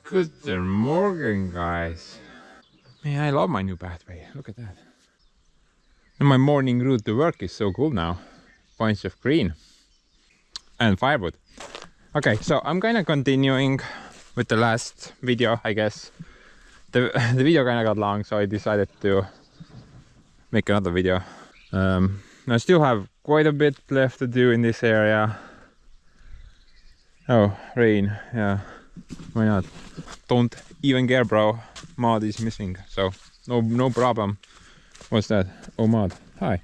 Good morning, guys. Man, I love my new pathway. Look at that. And my morning route to work is so cool now. Bunch of green and firewood. Okay, so I'm kind of continuing with the last video, I guess. The video kind of got long, so I decided to make another video. I still have quite a bit left to do in this area. Oh, rain, yeah, why not? Don't even care, bro. Mod is missing, so no problem. What's that? Oh, Mod, hi.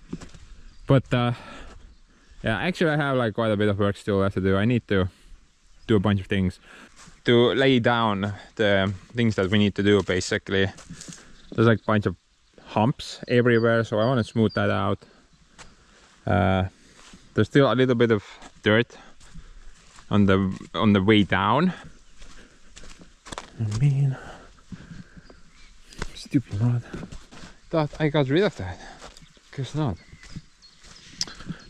But yeah, actually I have like quite a bit of work still left to do. I need to do a bunch of things to lay down the things that we need to do. Basically, there's like a bunch of humps everywhere, so I want to smooth that out. There's still a little bit of dirt on the way down. I mean, stupid Mod. Thought I got rid of that. Guess not.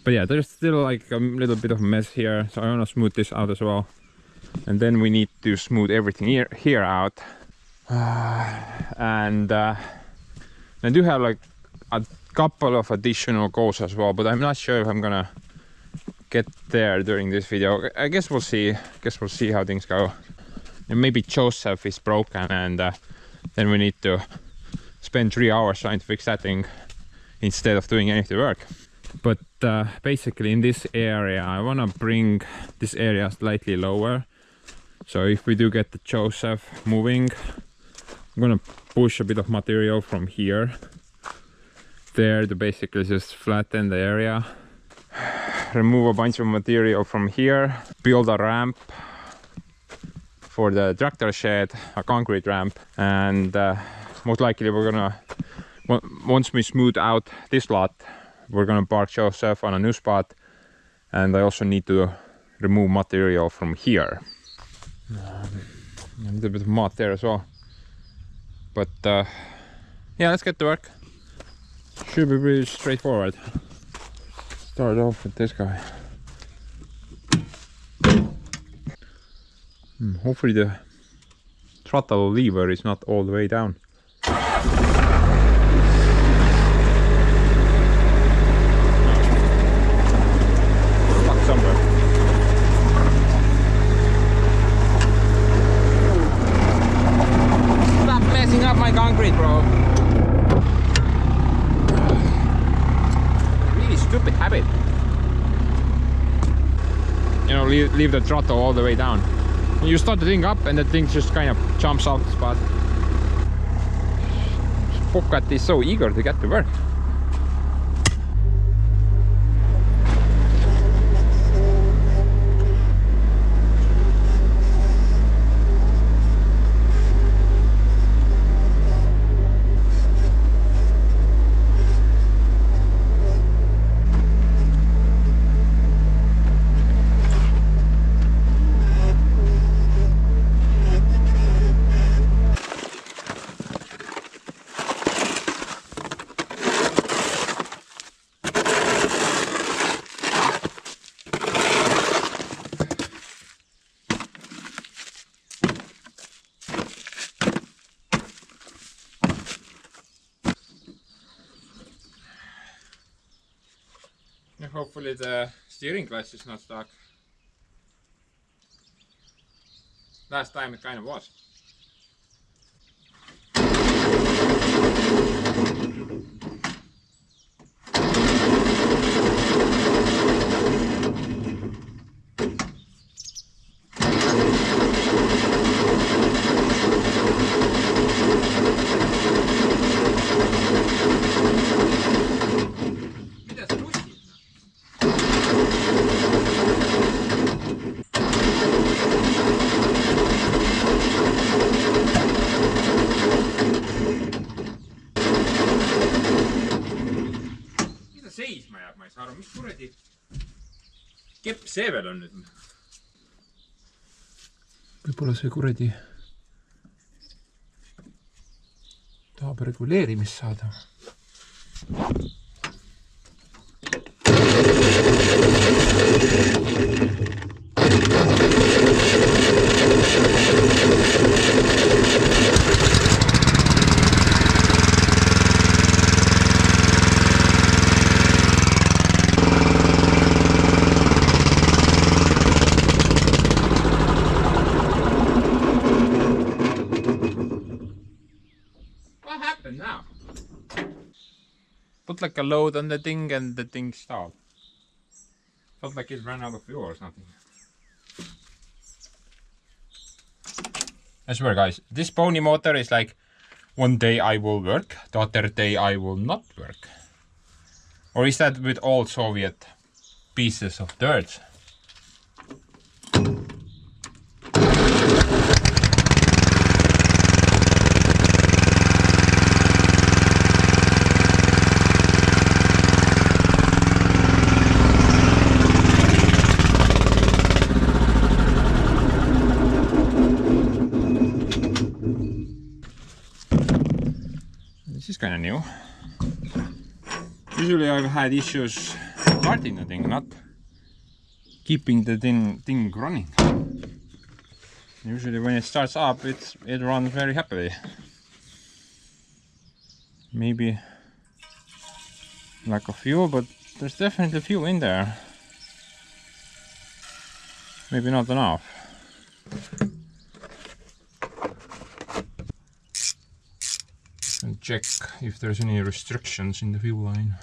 But yeah, there's still like a little bit of a mess here, so I want to smooth this out as well. And then we need to smooth everything here out. And I do have like a couple of additional goals as well, but I'm not sure if I'm gonna get there during this video. I guess we'll see. We'll see how things go. And maybe Joseph is broken, and then we need to spend 3 hours trying to fix that thing instead of doing any of the work. But basically in this area I want to bring this area slightly lower. So if we do get the Joseph moving, I'm gonna push a bit of material from here there to basically just flatten the area. Remove a bunch of material from here, build a ramp for the tractor shed, a concrete ramp, and most likely we're gonna, once we smooth out this lot, we're gonna park Joseph on a new spot. And I also need to remove material from here. A little bit of mud there as well. But yeah, let's get to work. Should be pretty straightforward. Start off with this guy. Hopefully the throttle lever is not all the way down. Concrete, bro. Really stupid habit. You know, leave the throttle all the way down. And you start the thing up and the thing just kind of jumps off the spot. Bobcat is so eager to get to work. Hopefully the steering clutch is not stuck. Last time it kind of was. Ma ei saa aru, mis kuradi kepp see veel on nüüd? Võib-olla see kuradi tahab reguleerimist saada. felt like a load on the thing and the thing stopped. Felt like it ran out of fuel or something. I swear guys, this pony motor is like one day I will work, the other day I will not work. Or is that with all Soviet pieces of dirt? This is kind of new. Usually I've had issues starting the thing, not keeping the thing running. Usually when it starts up, it runs very happily. Maybe lack of fuel, but there's definitely fuel in there. Maybe not enough. And check if there's any restrictions in the fuel line.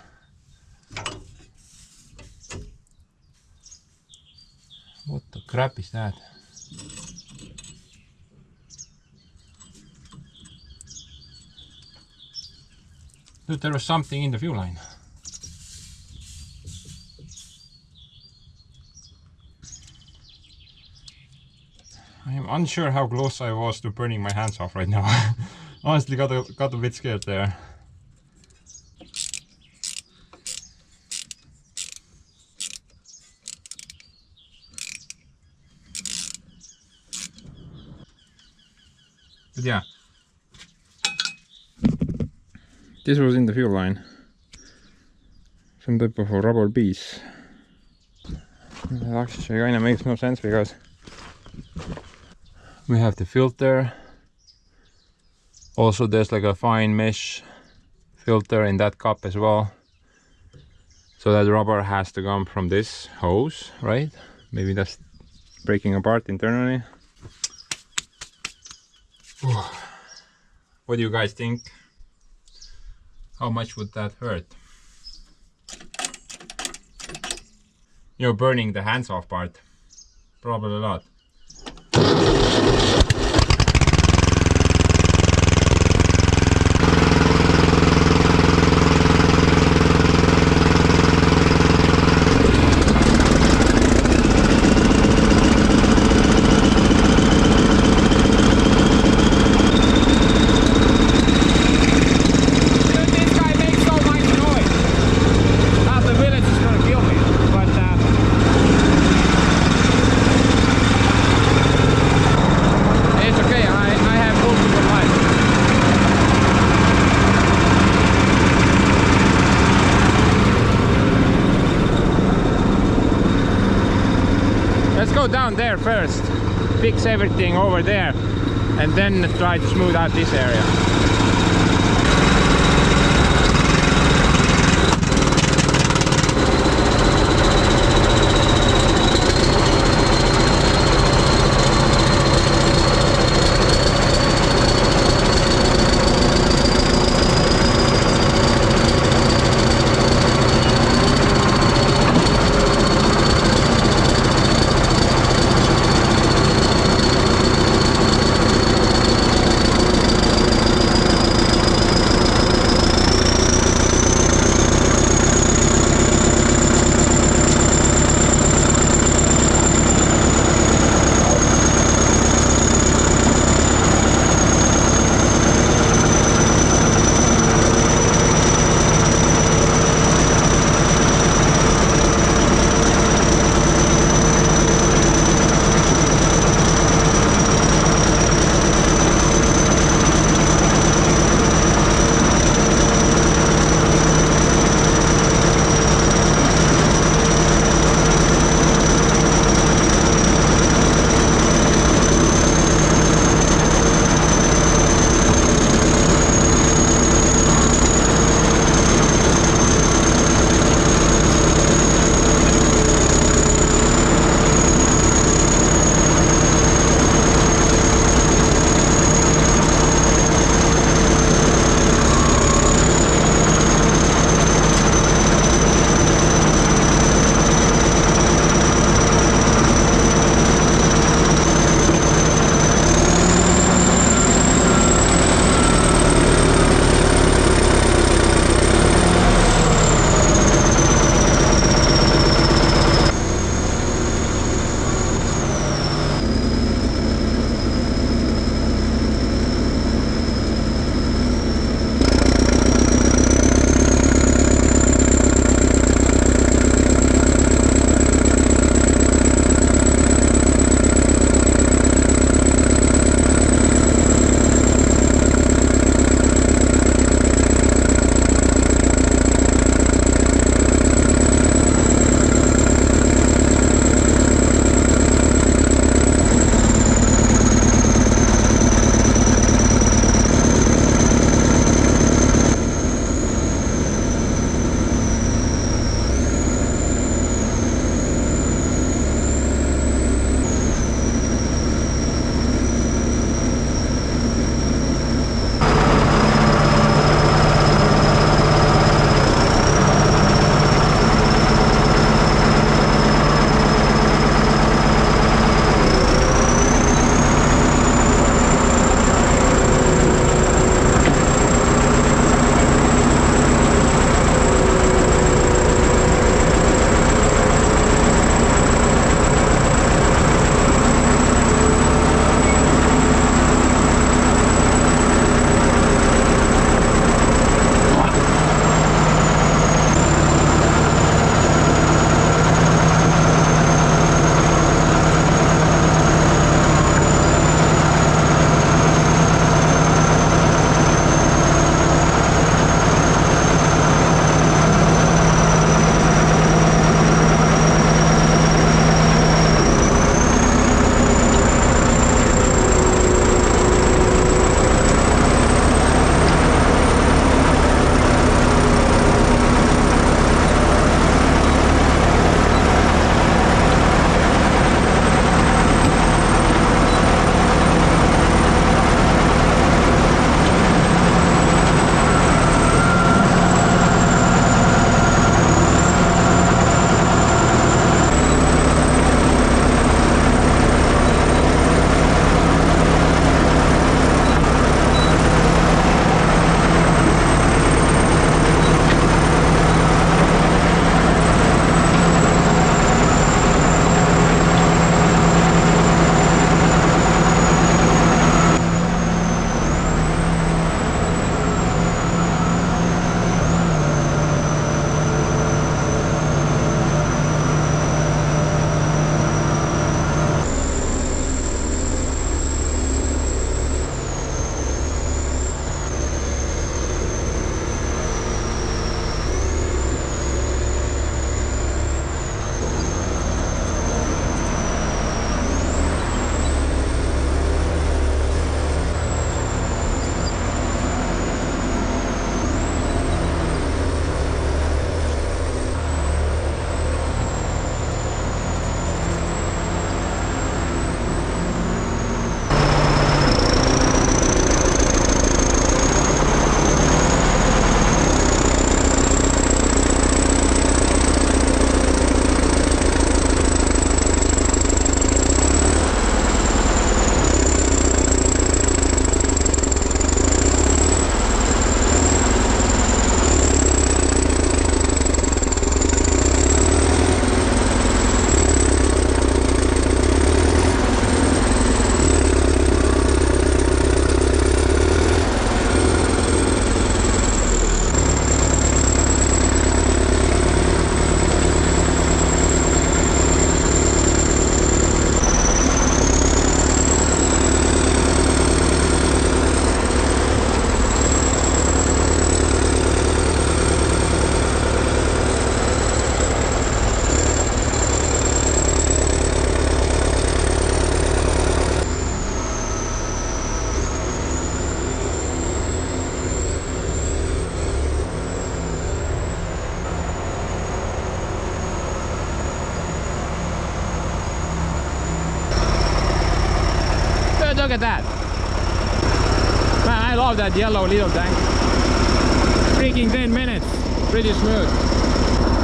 What the crap is that? Dude, there was something in the fuel line. I am unsure how close I was to burning my hands off right now. Honestly, got a bit scared there. But yeah, this was in the fuel line. Some type of a rubber piece. That actually kind of makes no sense because we have the filter. Also there's like a fine mesh filter in that cup as well. So that rubber has to come from this hose, right? Maybe that's breaking apart internally. What do you guys think? How much would that hurt? You know, burning the hands off part. Probably a lot. Go down there first, fix everything over there, and then try to smooth out this area. look at that. Man, I love that yellow little tank. Freaking 10 minutes. Pretty smooth.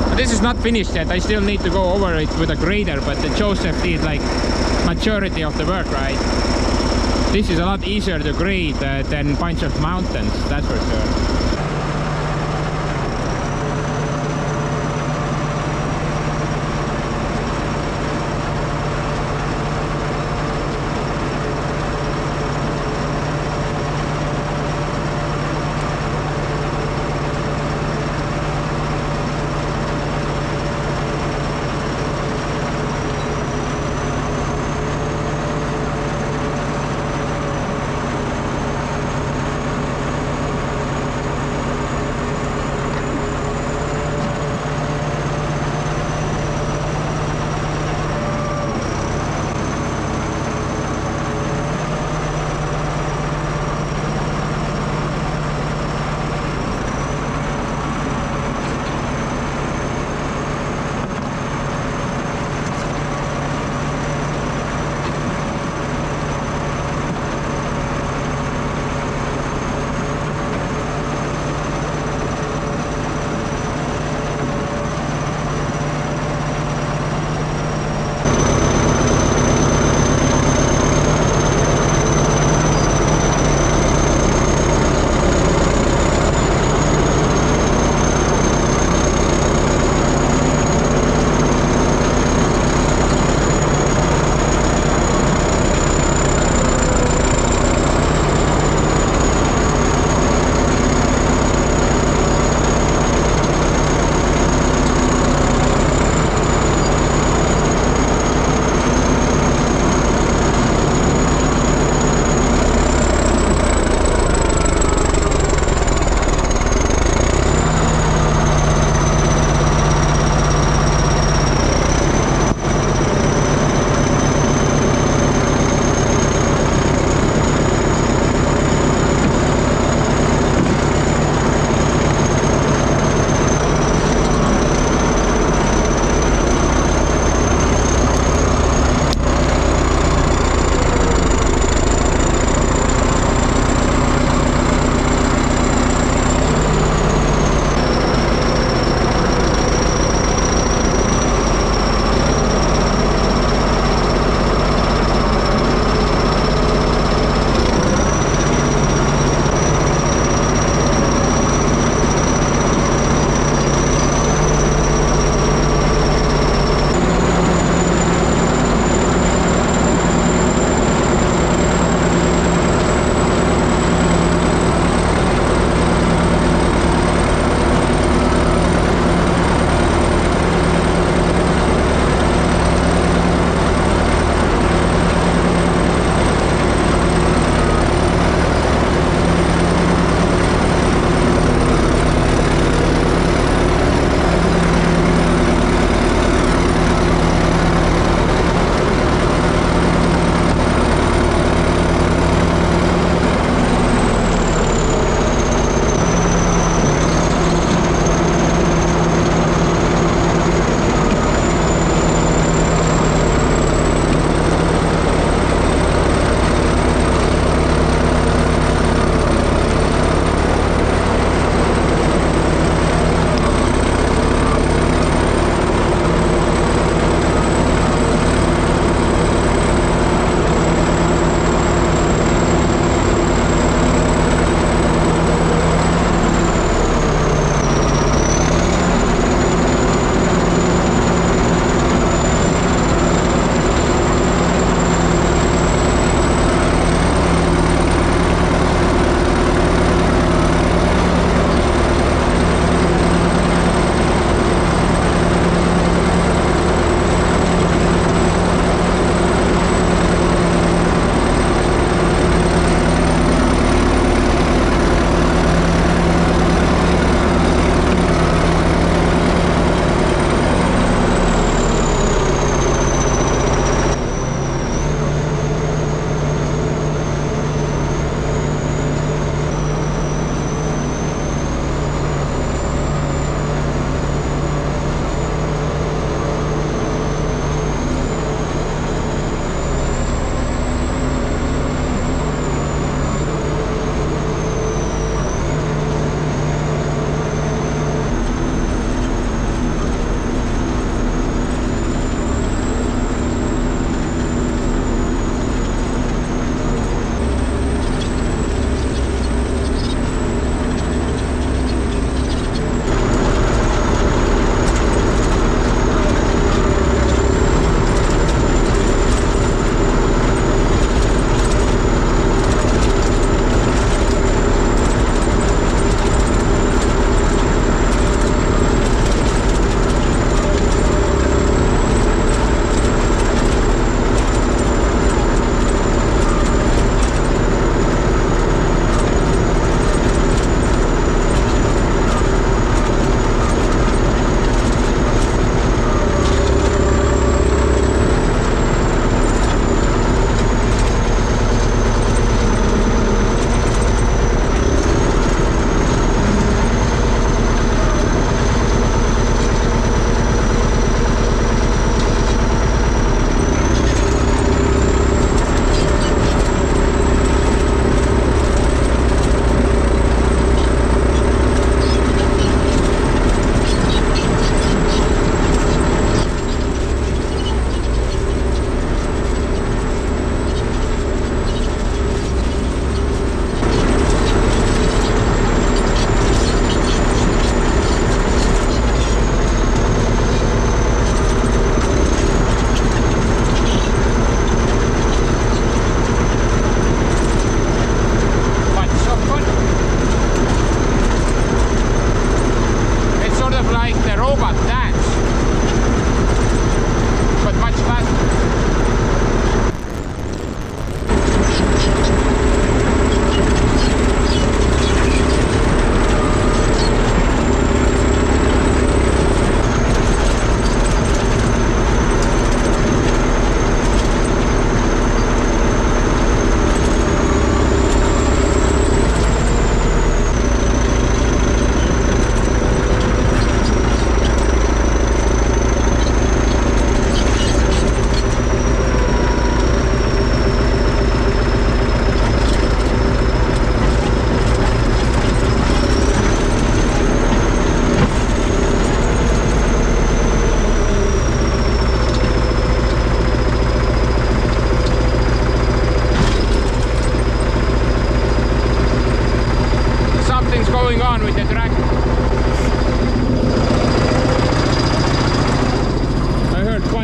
But this is not finished yet. I still need to go over it with a grader, but the Joseph did like majority of the work, right? This is a lot easier to grade than a bunch of mountains, that's for sure.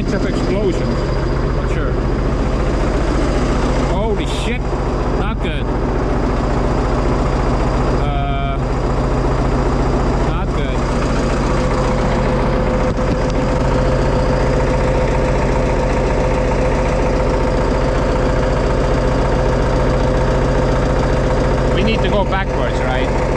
signs of explosion. Not sure. Holy shit! Not good. Not good. We need to go backwards, right?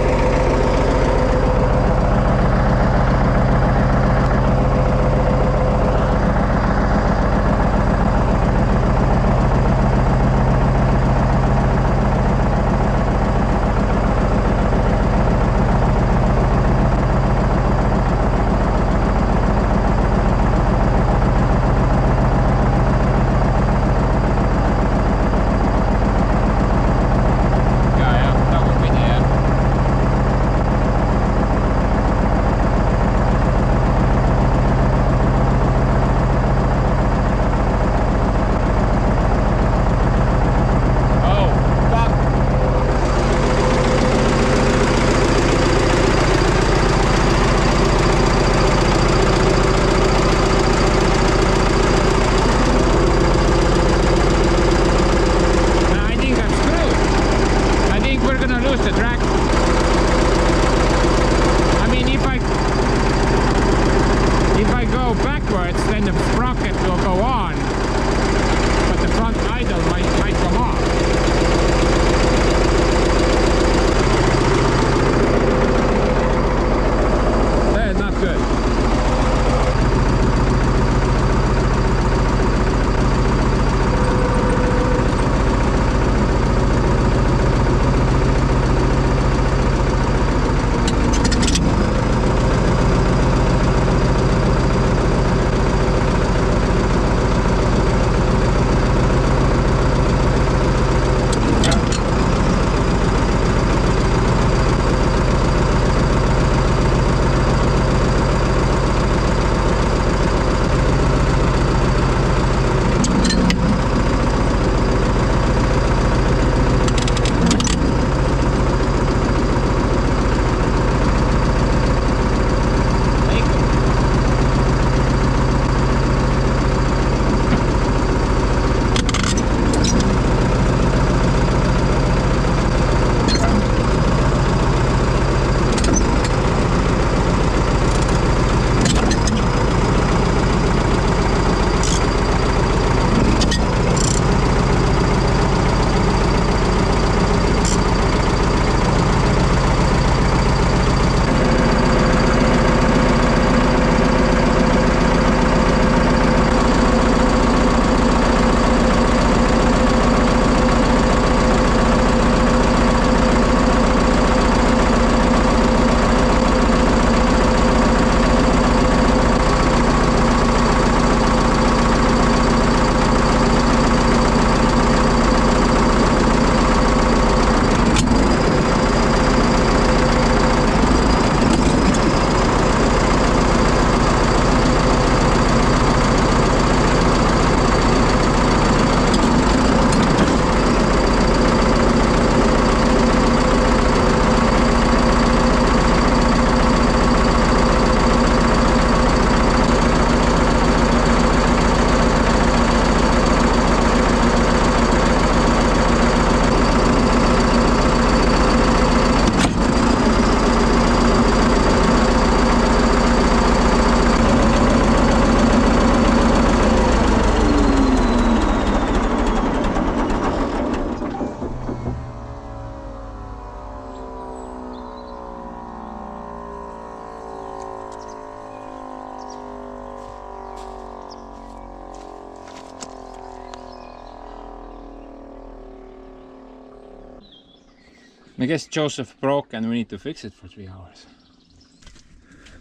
I guess Joseph broke and we need to fix it for 3 hours.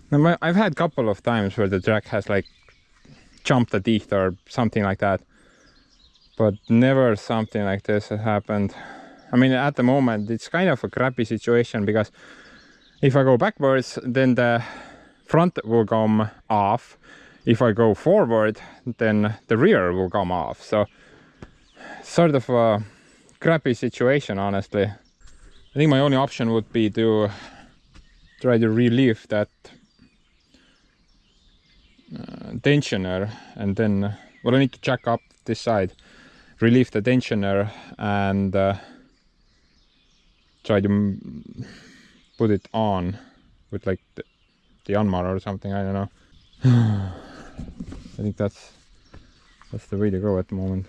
Now, I've had a couple of times where the track has like jumped a teeth or something like that, but never something like this has happened. I mean, at the moment it's kind of a crappy situation because if I go backwards, then the front will come off. If I go forward, then the rear will come off. So sort of a crappy situation, honestly. I think my only option would be to try to relieve that tensioner, and then well, I need to jack up this side, relieve the tensioner, and try to put it on with like the Yanmarring or something. I don't know. I think that's the way to go at the moment.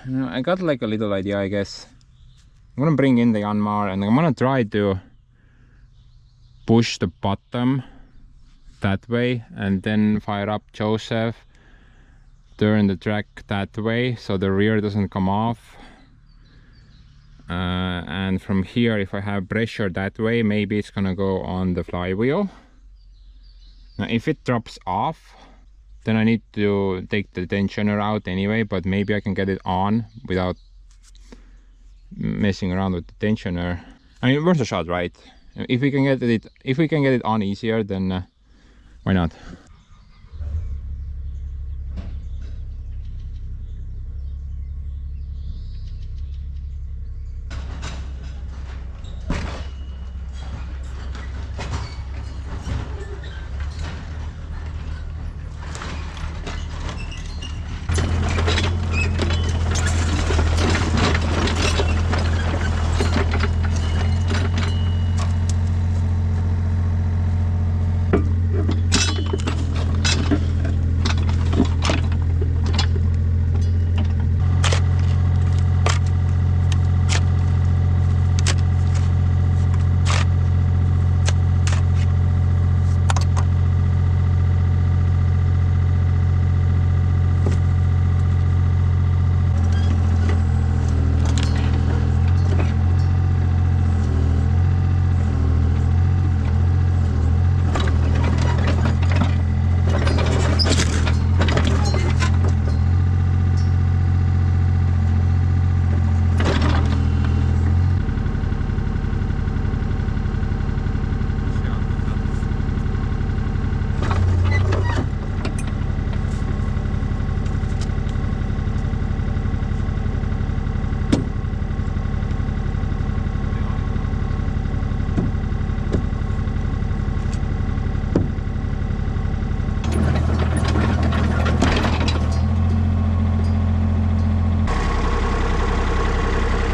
I got like a little idea, I guess. I'm gonna bring in the Yanmarring and I'm gonna try to push the bottom that way and then fire up Joseph, turn the track that way so the rear doesn't come off. And from here, if I have pressure that way, maybe it's gonna go on the flywheel. Now if it drops off, then I need to take the tensioner out anyway, but maybe I can get it on without messing around with the tensioner. I mean, worth a shot, right? If we can get it on easier, then why not?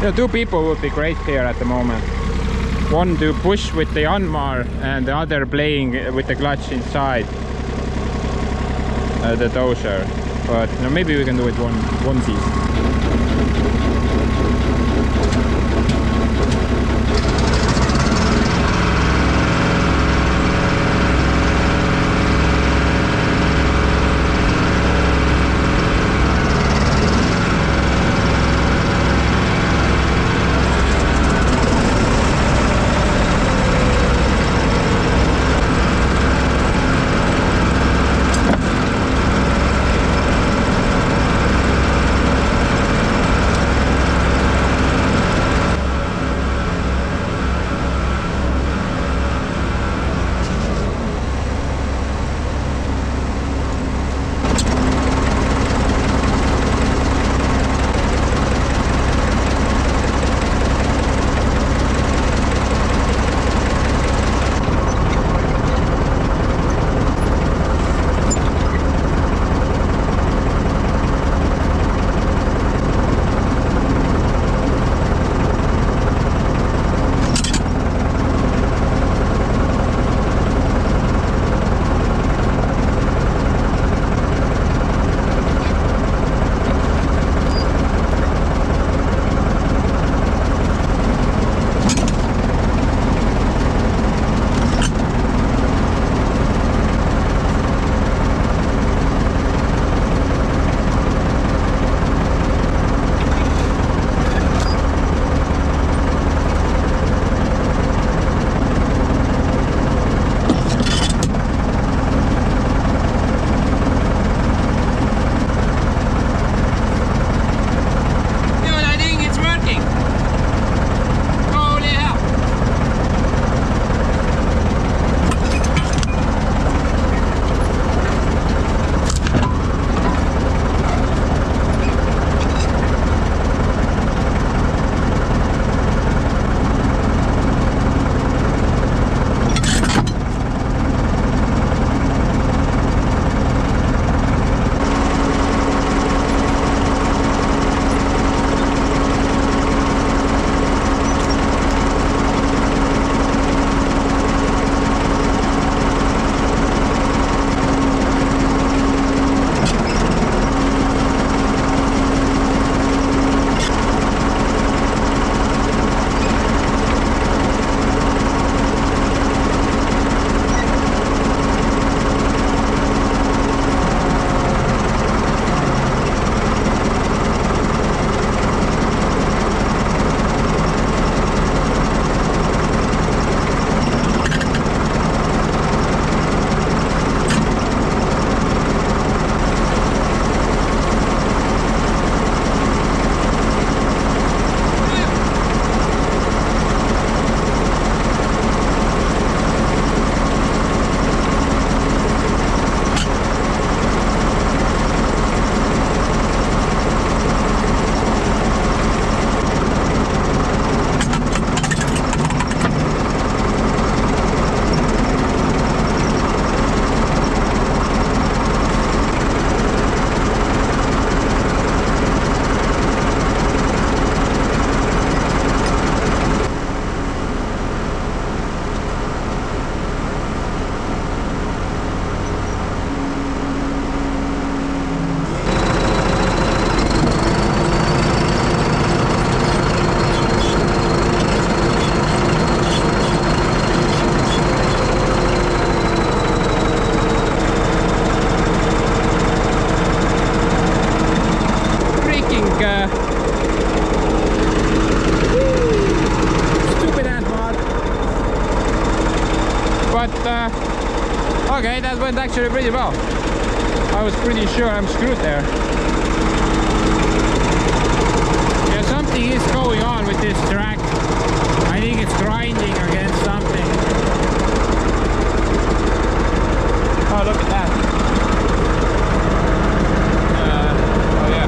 Yeah, two people would be great here at the moment. One to push with the Yanmarring and the other playing with the clutch inside the dozer. But you know, maybe we can do it onesies. okay, that went actually pretty well. I was pretty sure I'm screwed there. Yeah, something is going on with this track. I think it's grinding against something. Oh, look at that. Oh yeah.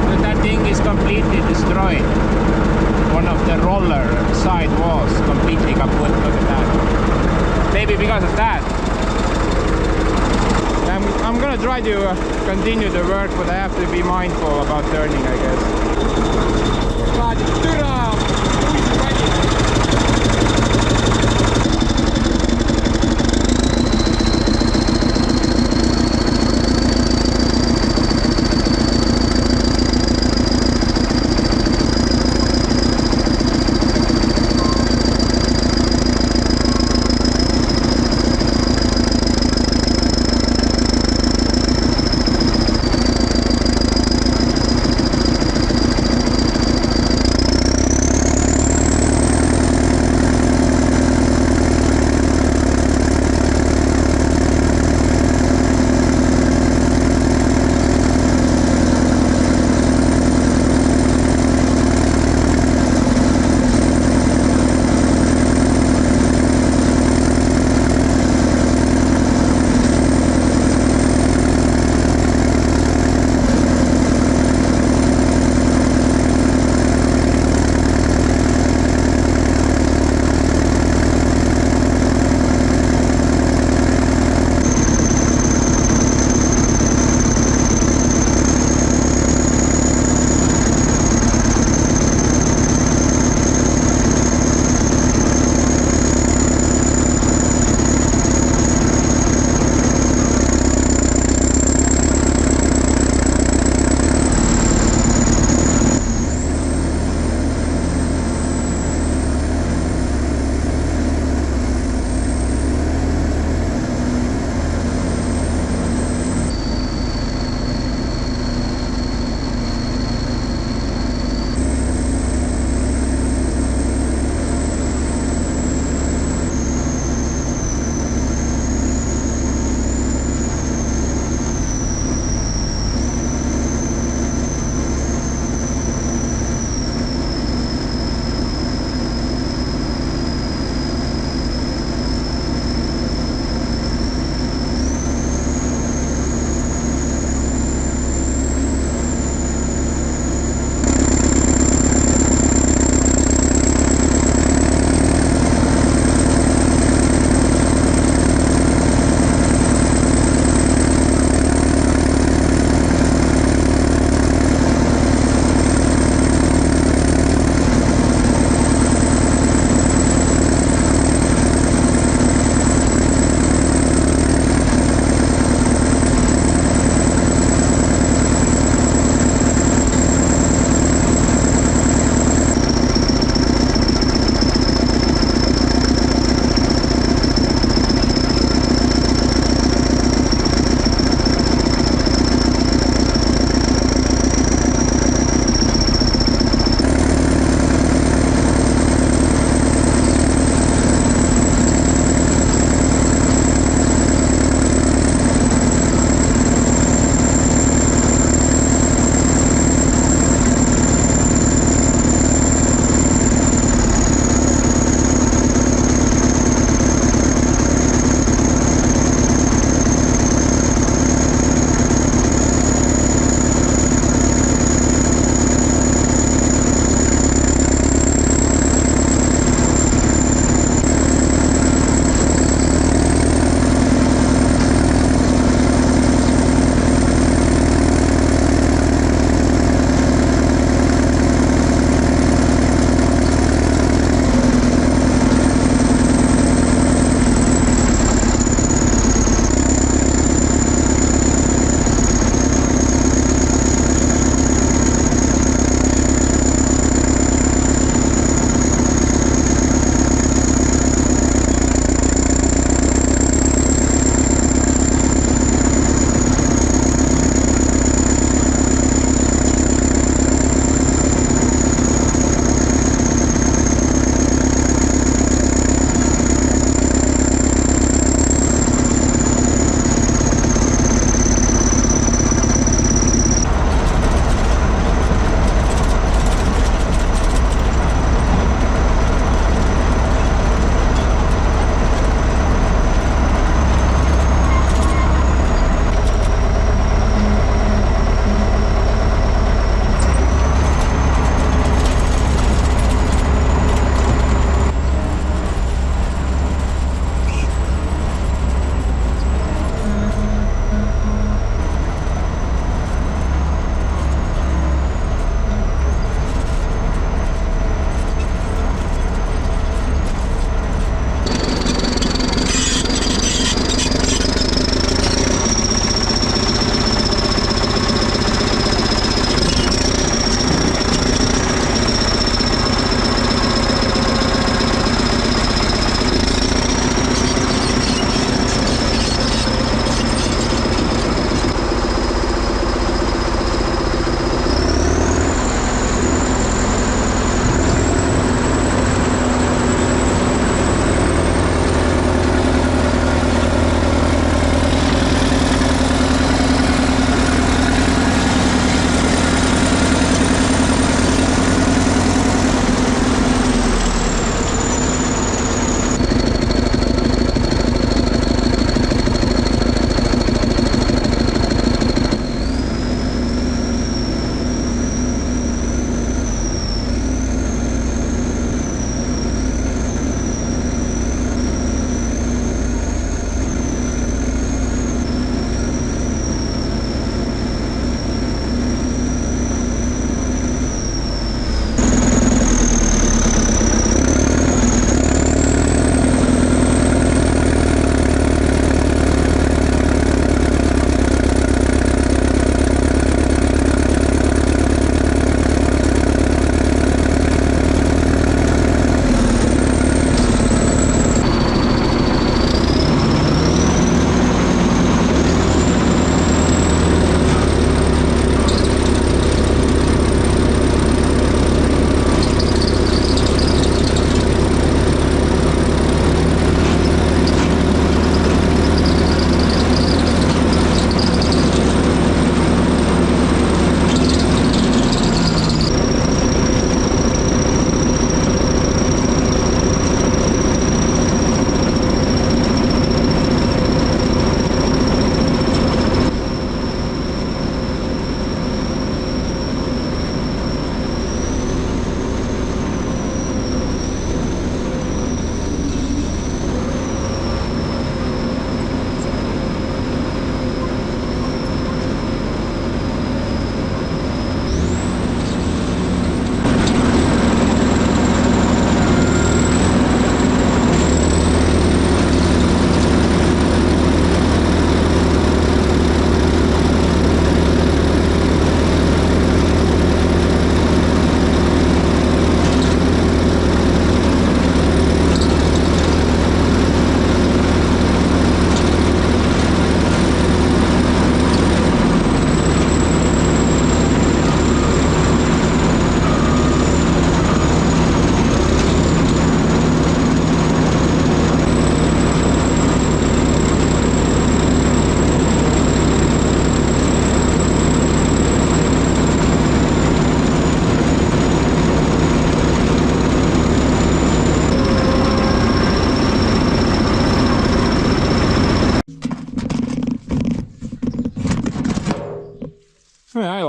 So that thing is completely destroyed. One of the roller side walls completely kaput. Look at that. Maybe because of that. I'm gonna try to continue the work, but I have to be mindful about turning, I guess.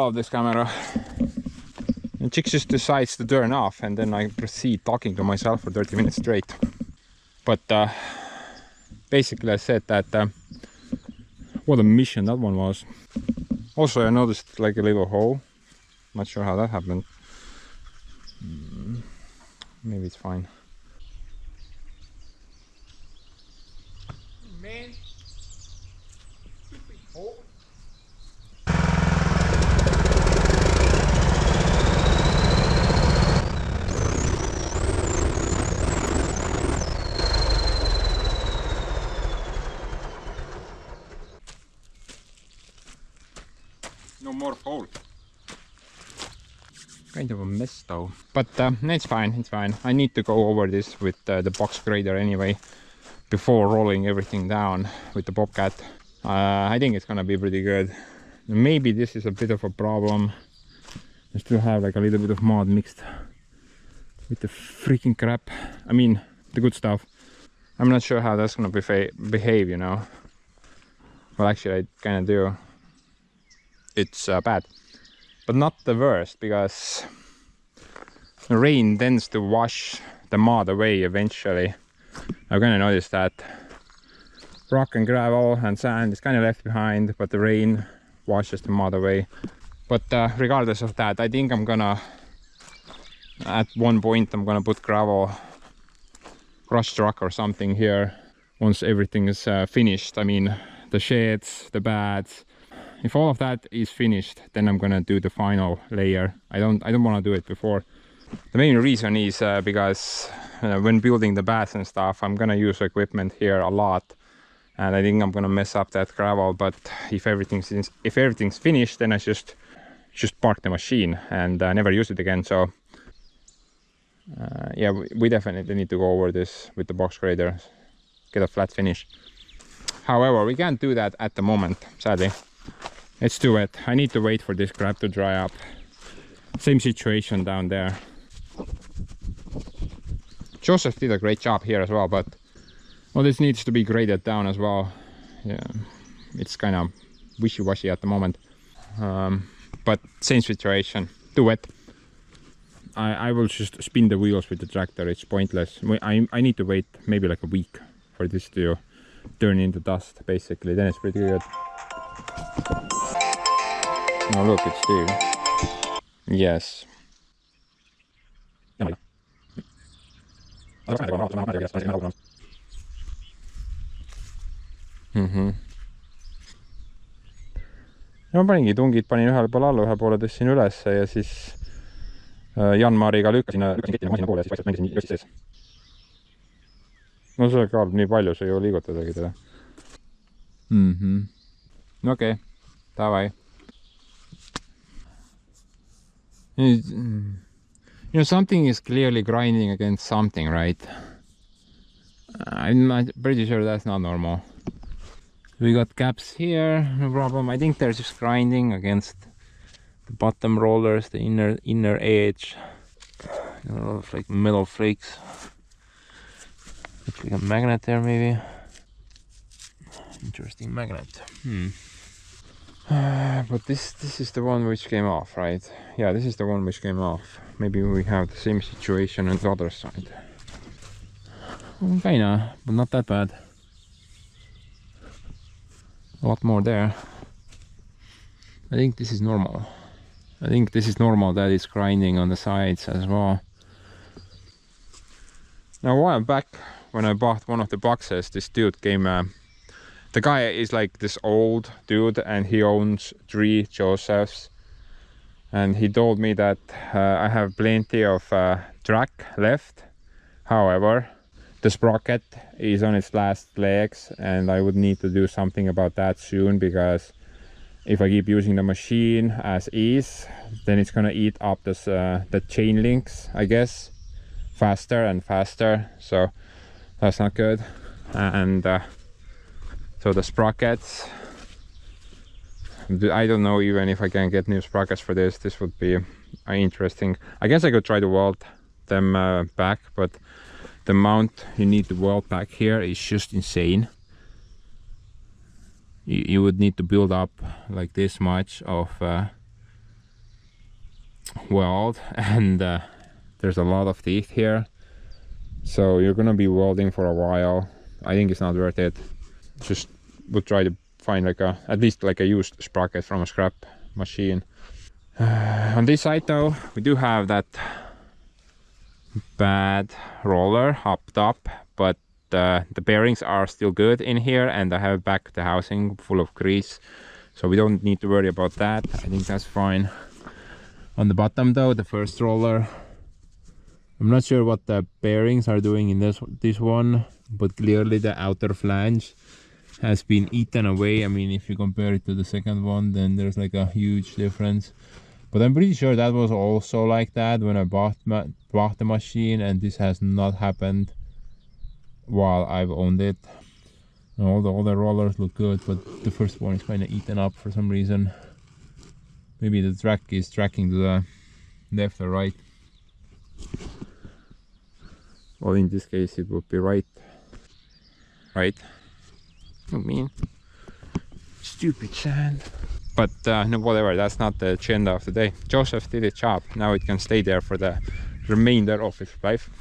love this camera. It just decides to turn off and then I proceed talking to myself for 30 minutes straight. But basically I said that what a mission that one was. Also I noticed like a little hole. Not sure how that happened. Maybe it's fine. Man. Stupid hole. No more hole. Kind of a mess though, but it's fine, it's fine. I need to go over this with the box grader anyway before rolling everything down with the Bobcat. I think it's gonna be pretty good. Maybe this is a bit of a problem. I still have like a little bit of mud mixed with the freaking crap. I mean the good stuff. I'm not sure how that's gonna behave, you know. Well, actually I kind of do. It's bad, but not the worst, because the rain tends to wash the mud away eventually. I'm gonna notice that rock and gravel and sand is kind of left behind, but the rain washes the mud away. But regardless of that, I think I'm gonna, at one point, I'm gonna put gravel, brush truck or something here once everything is finished. I mean, the sheds, the beds. If all of that is finished, then I'm gonna do the final layer. I don't want to do it before. The main reason is because when building the baths and stuff, I'm gonna use equipment here a lot, and I think I'm gonna mess up that gravel. But if everything's finished, then I just park the machine and never use it again. So yeah, we definitely need to go over this with the box grader, get a flat finish. However, we can't do that at the moment, sadly. It's too wet. I need to wait for this crap to dry up. Same situation down there. Joseph did a great job here as well, but well, this needs to be graded down as well. Yeah, it's kind of wishy-washy at the moment. But same situation, too wet. I will just spin the wheels with the tractor. It's pointless. I need to wait maybe like a week for this to turn into dust, basically. Then it's pretty good. Oh look, it's Steve. Yes. Ja ma paningi tungid, panin ühele poole alla, ühe poole tõstsin ülesse ja siis Yanmarriga lükkasin keti masina poole ja siis vaikselt mängisin jossis sees. No see kaalub nii palju, see ei jõua liigutadagi teda. Okei, davai. You know, something is clearly grinding against something, right? I'm pretty sure that's not normal. We got gaps here, no problem. I think they're just grinding against the bottom rollers, the inner edge. A lot of like metal flakes. Looks like a magnet there, maybe. Interesting magnet. But this is the one which came off, right? Yeah, this is the one which came off. Maybe we have the same situation on the other side. Kinda, but not that bad. A lot more there. I think this is normal. I think this is normal that it's grinding on the sides as well. Now a while back, when I bought one of the boxes, this dude came... the guy is like this old dude and he owns 3 Josephs. And he told me that I have plenty of track left. However, the sprocket is on its last legs and I would need to do something about that soon, because if I keep using the machine as is, then it's gonna eat up this, the chain links, I guess, faster and faster. So that's not good. And so the sprockets, I don't know even if I can get new sprockets for this. This would be interesting. I guess I could try to weld them back, but the amount you need to weld back here is just insane. You would need to build up like this much of weld, and there's a lot of teeth here, so you're gonna be welding for a while. I think it's not worth it. Just would try to find like at least like a used sprocket from a scrap machine. On this side though, we do have that bad roller up top, but the bearings are still good in here, and I have back the housing full of grease, so we don't need to worry about that. I think that's fine. On the bottom though, the first roller, I'm not sure what the bearings are doing in this one, but clearly the outer flange has been eaten away. I mean, if you compare it to the second one, then there's like a huge difference. But I'm pretty sure that was also like that when I bought the machine, and this has not happened while I've owned it. All the other rollers look good, but the first one is kind of eaten up for some reason. Maybe the track is tracking to the left or right. Well, in this case it would be right. Right? I mean, stupid sand. But no, whatever, that's not the agenda of the day. Joseph did its job. Now it can stay there for the remainder of its life.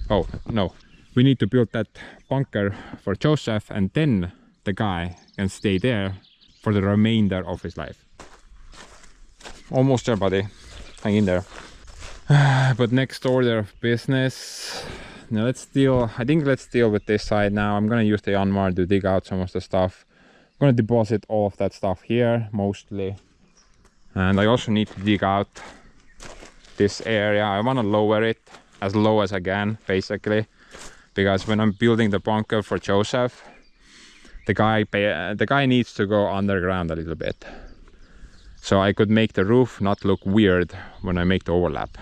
Oh, no. We need to build that bunker for Joseph, and then the guy can stay there for the remainder of his life. Almost there, buddy. Hang in there. But next order of business. Now I think let's deal with this side now. I'm gonna use the Yanmarring to dig out some of the stuff. I'm gonna deposit all of that stuff here, mostly. And I also need to dig out this area. I wanna lower it as low as I can, basically. Because when I'm building the bunker for Joseph, the guy needs to go underground a little bit. So I could make the roof not look weird when I make the overlap.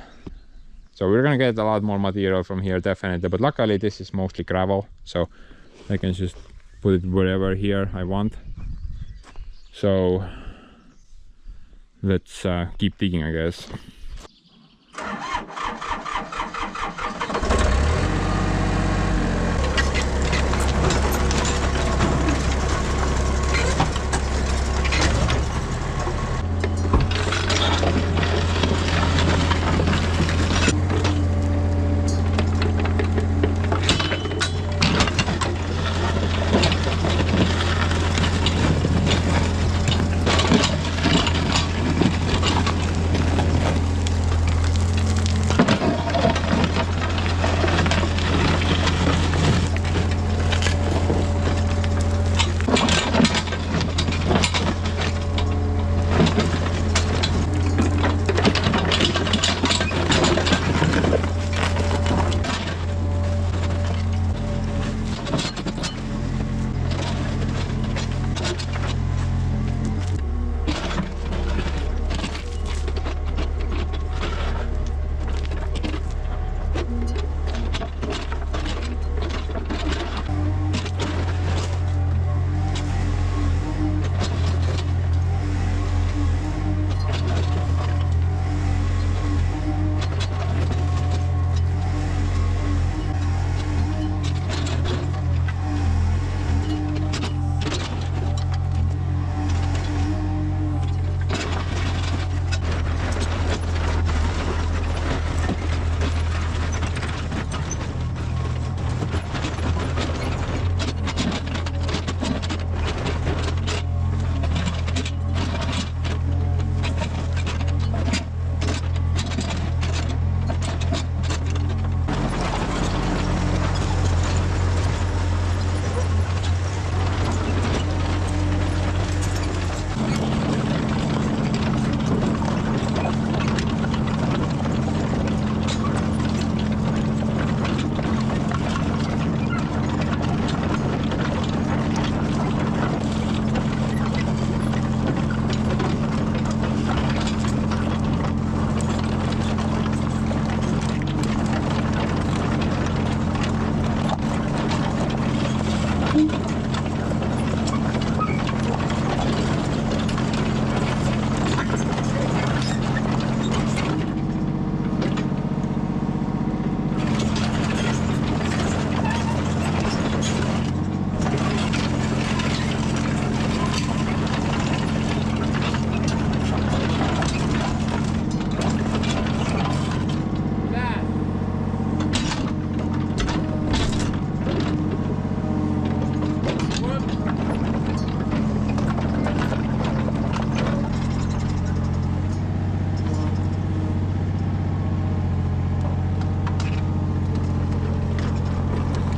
So we're gonna get a lot more material from here, definitely. But luckily this is mostly gravel, so I can just put it wherever here I want. So let's keep digging, I guess.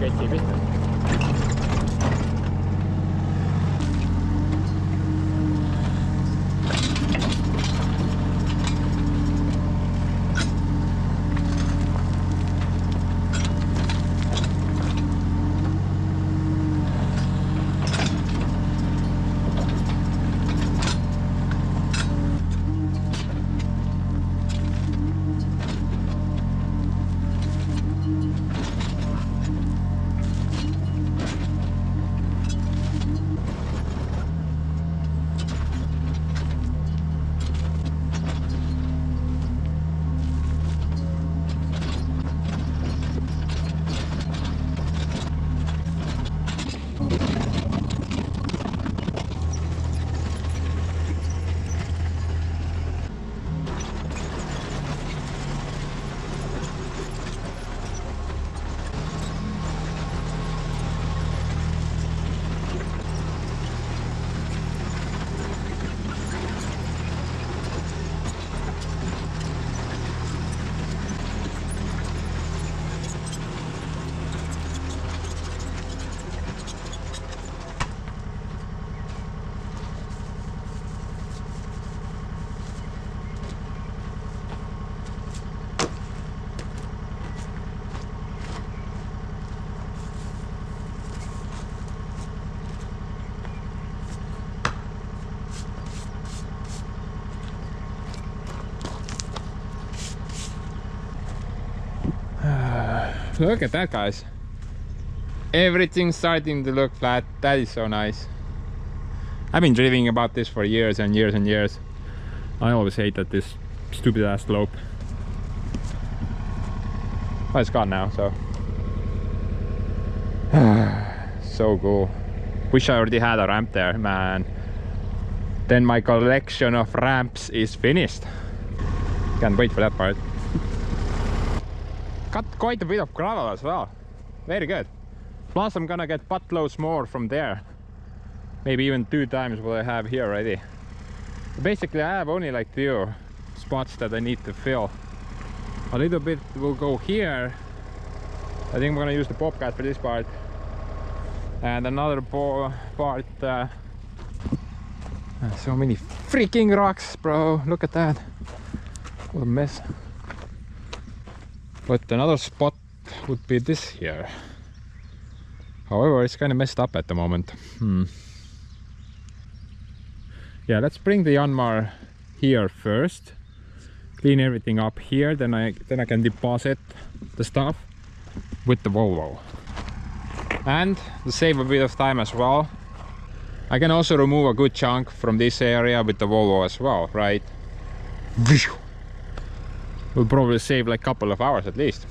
sketši pihta. Look at that, guys. Everything's starting to look flat. That is so nice. I've been dreaming about this for years and years and years. I always hated this stupid ass slope. But it's gone now, so. So cool. Wish I already had a ramp there, man. Then my collection of ramps is finished. Can't wait for that part. Got quite a bit of gravel as well. Very good. Plus I'm gonna get buttloads more from there. Maybe even 2 times what I have here already. Basically I have only like 2 spots that I need to fill. A little bit will go here. I think I'm gonna use the Bobcat for this part. And another part. So many freaking rocks, bro. Look at that. What a mess. But another spot would be this here. However, it's kind of messed up at the moment. Yeah, let's bring the Yanmar here first. Clean everything up here, then I can deposit the stuff with the Volvo. And to save a bit of time as well, I can also remove a good chunk from this area with the Volvo as well, right? Will probably save like a couple of hours at least.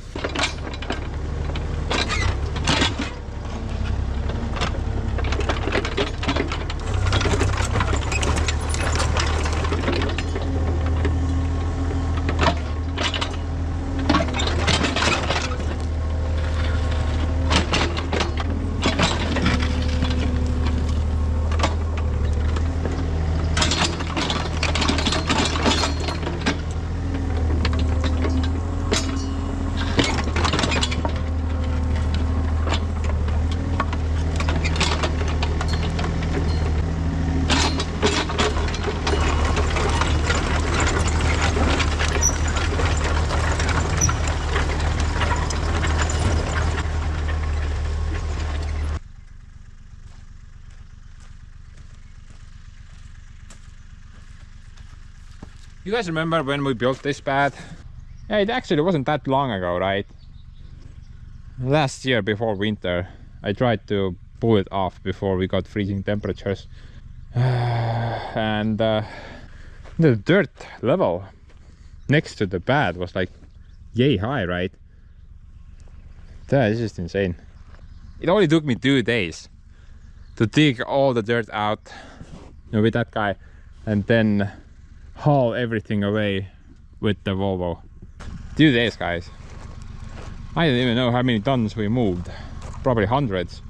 You guys remember when we built this pad? Yeah, it actually wasn't that long ago, right? Last year before winter, I tried to pull it off before we got freezing temperatures. And the dirt level next to the pad was like yay high, right? That is just insane. It only took me 2 days to dig all the dirt out, you know, with that guy, and then haul everything away with the Volvo. 2 days, guys. I don't even know how many tons we moved. Probably hundreds.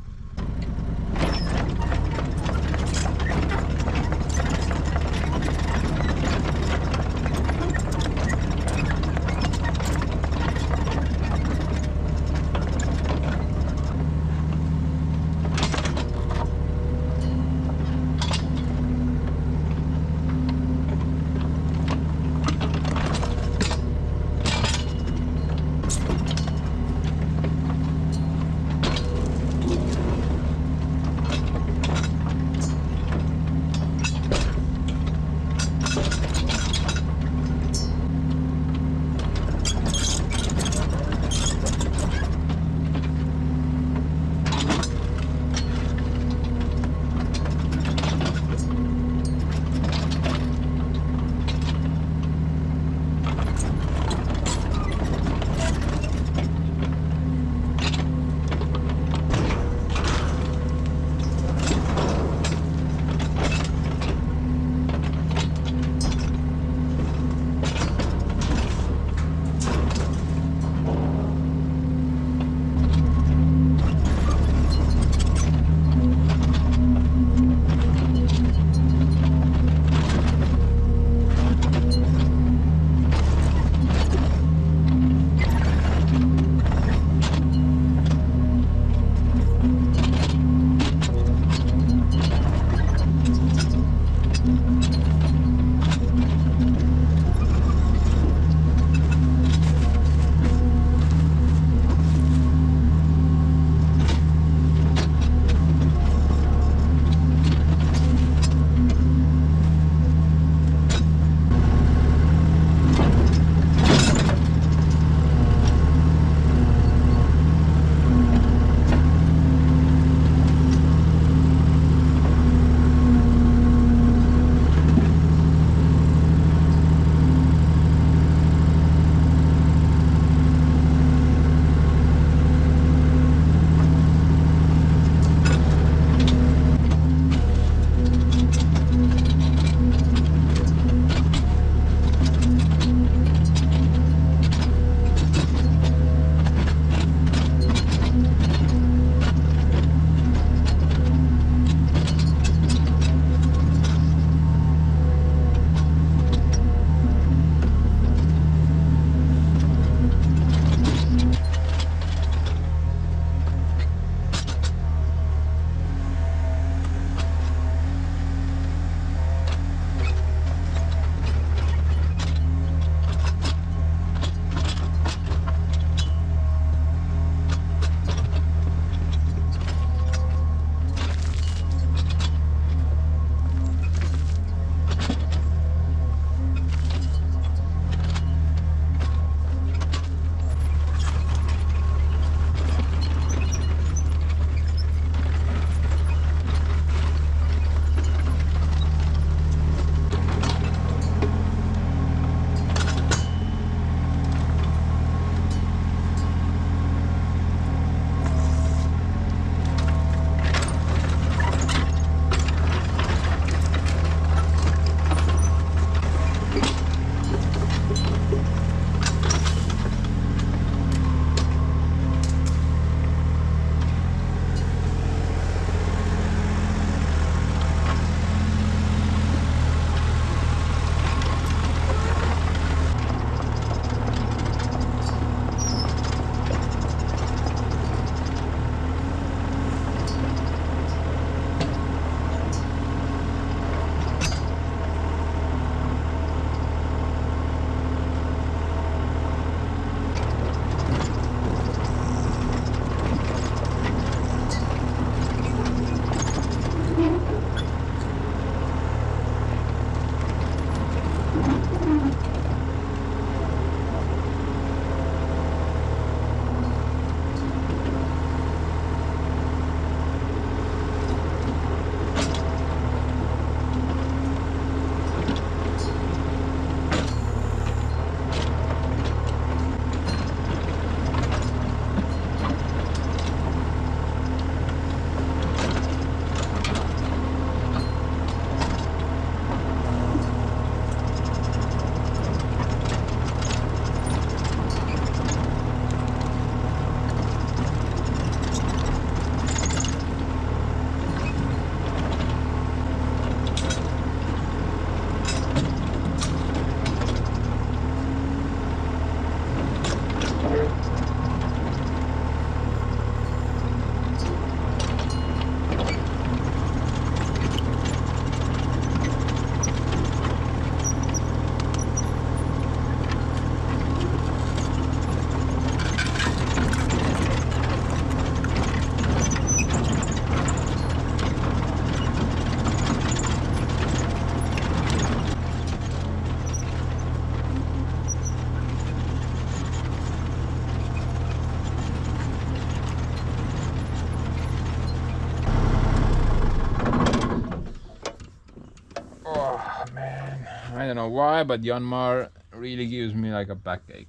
I don't know why, but Yanmar really gives me like a backache.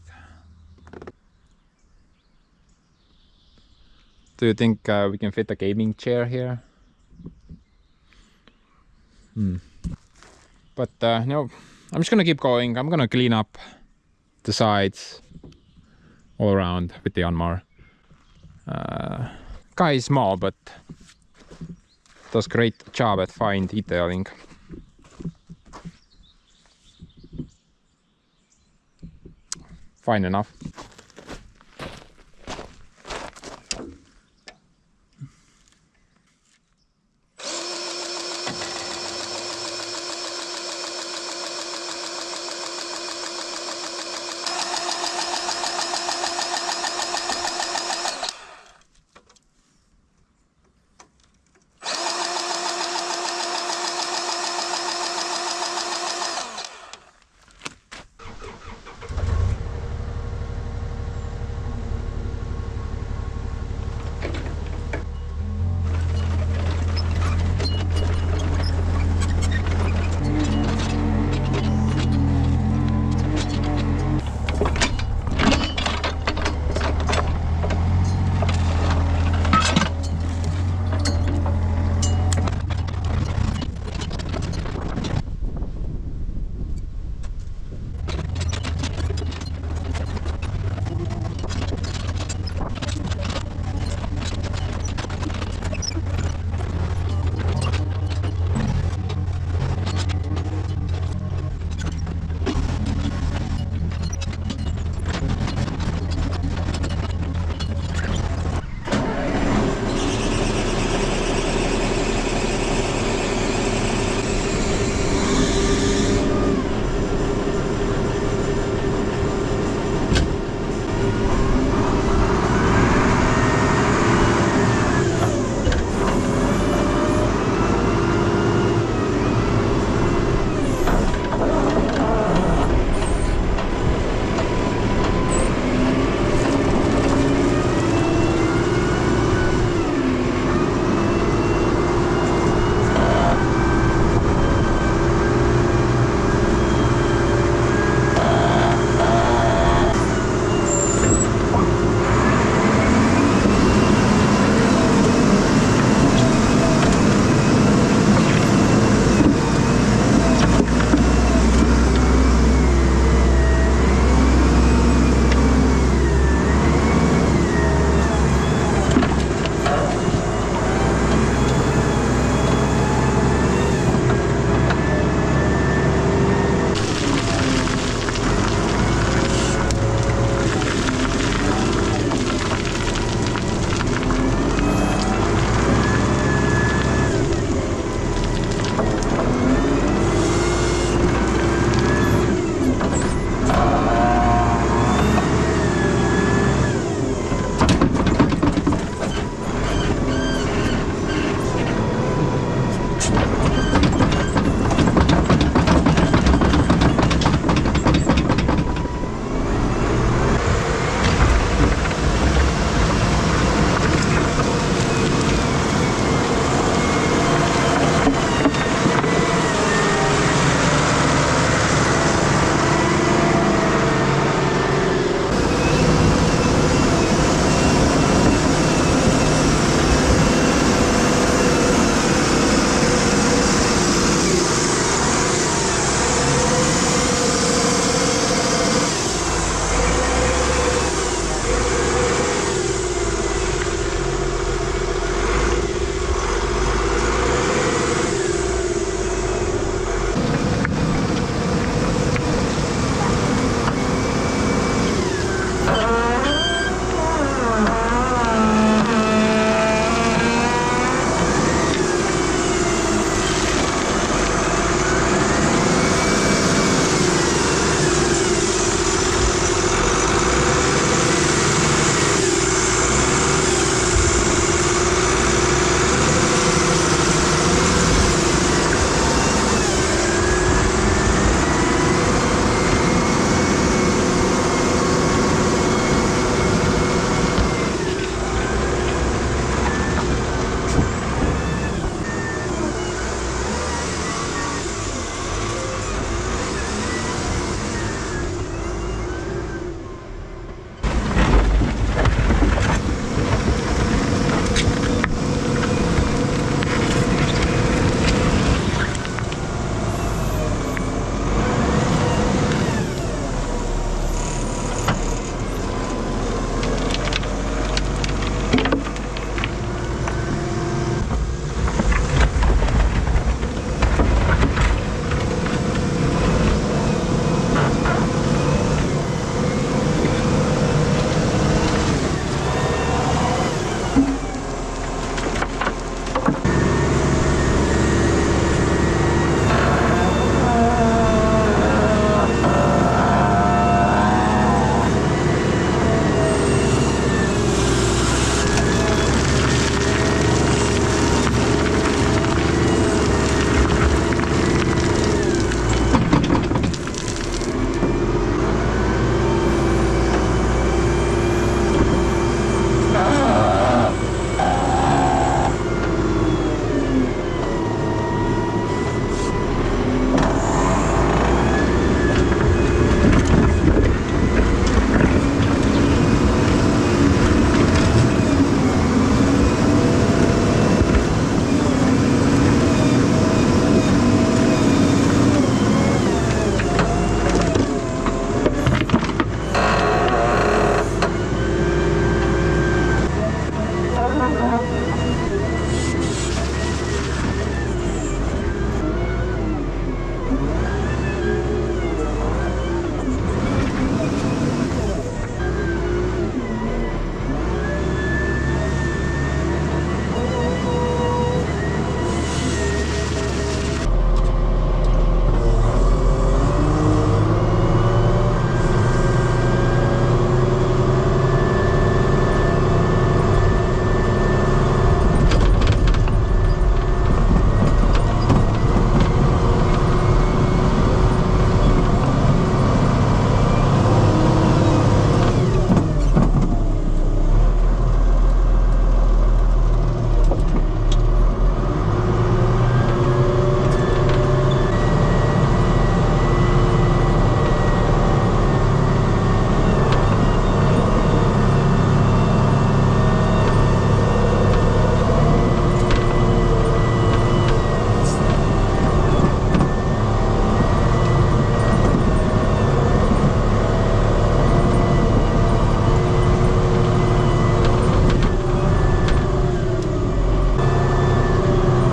Do you think we can fit a gaming chair here? But no, I'm just gonna keep going. I'm gonna clean up the sides all around with the Yanmar. Guy is small, but does great job at fine detailing. Fine enough.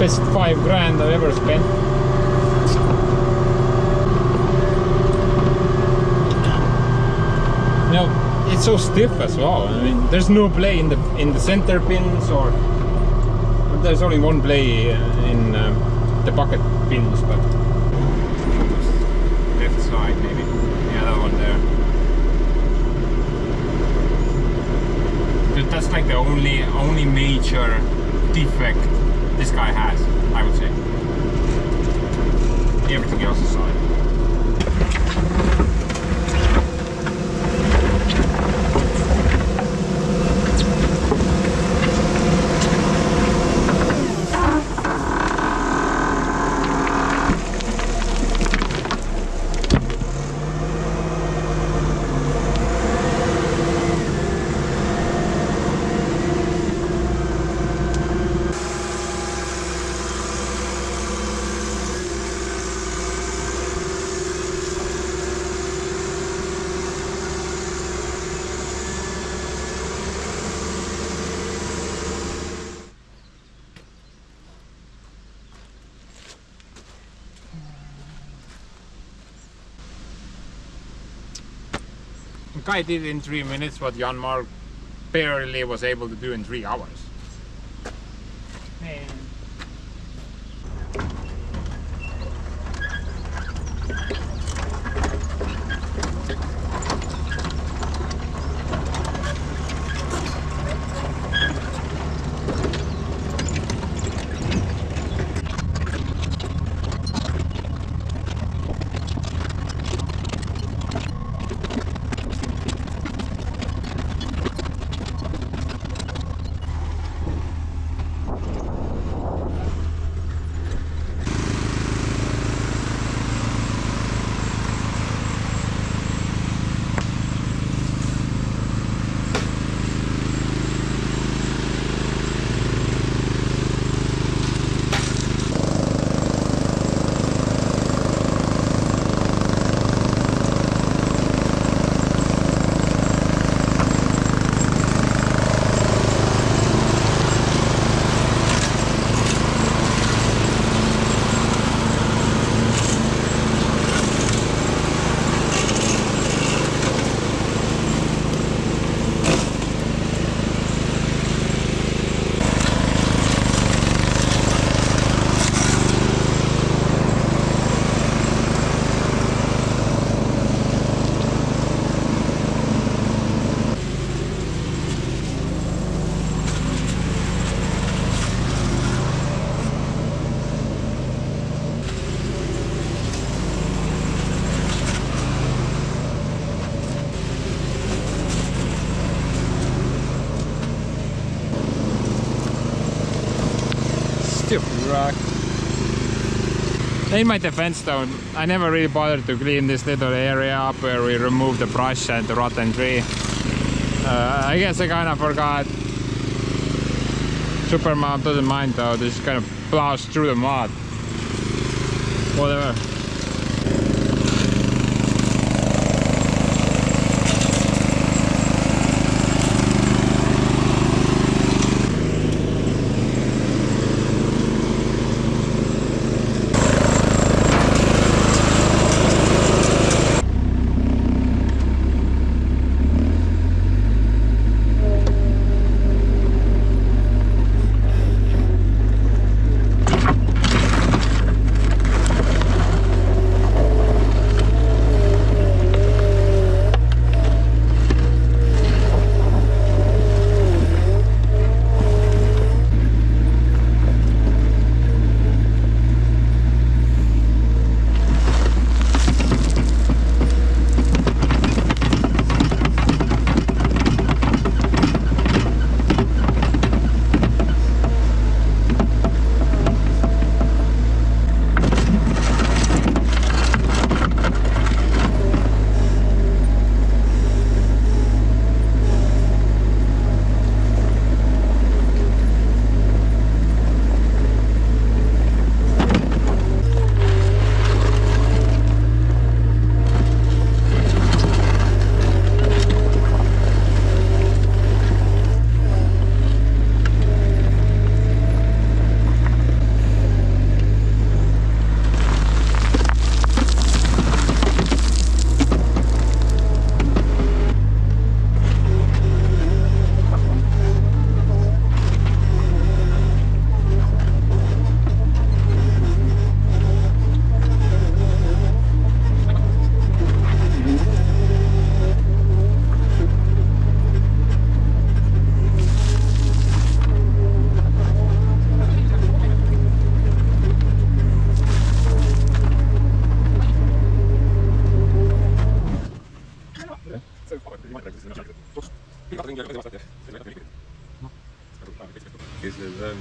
best 5 grand I've ever spent. You know, it's so stiff as well. I mean, there's no play in the center pins, or there's only one play in the bucket pins, but left side maybe. Yeah, that one there. But that's like the only major defect this guy has, I would say. Everything else aside. Guy did in 3 minutes what Yanmarring barely was able to do in 3 hours. Man. Rock. In my defense though, I never really bothered to clean this little area up where we removed the brush and the rotten tree. I guess I kind of forgot. Super Mom doesn't mind though, they just kind of plows through the mud. Whatever. väikesed on.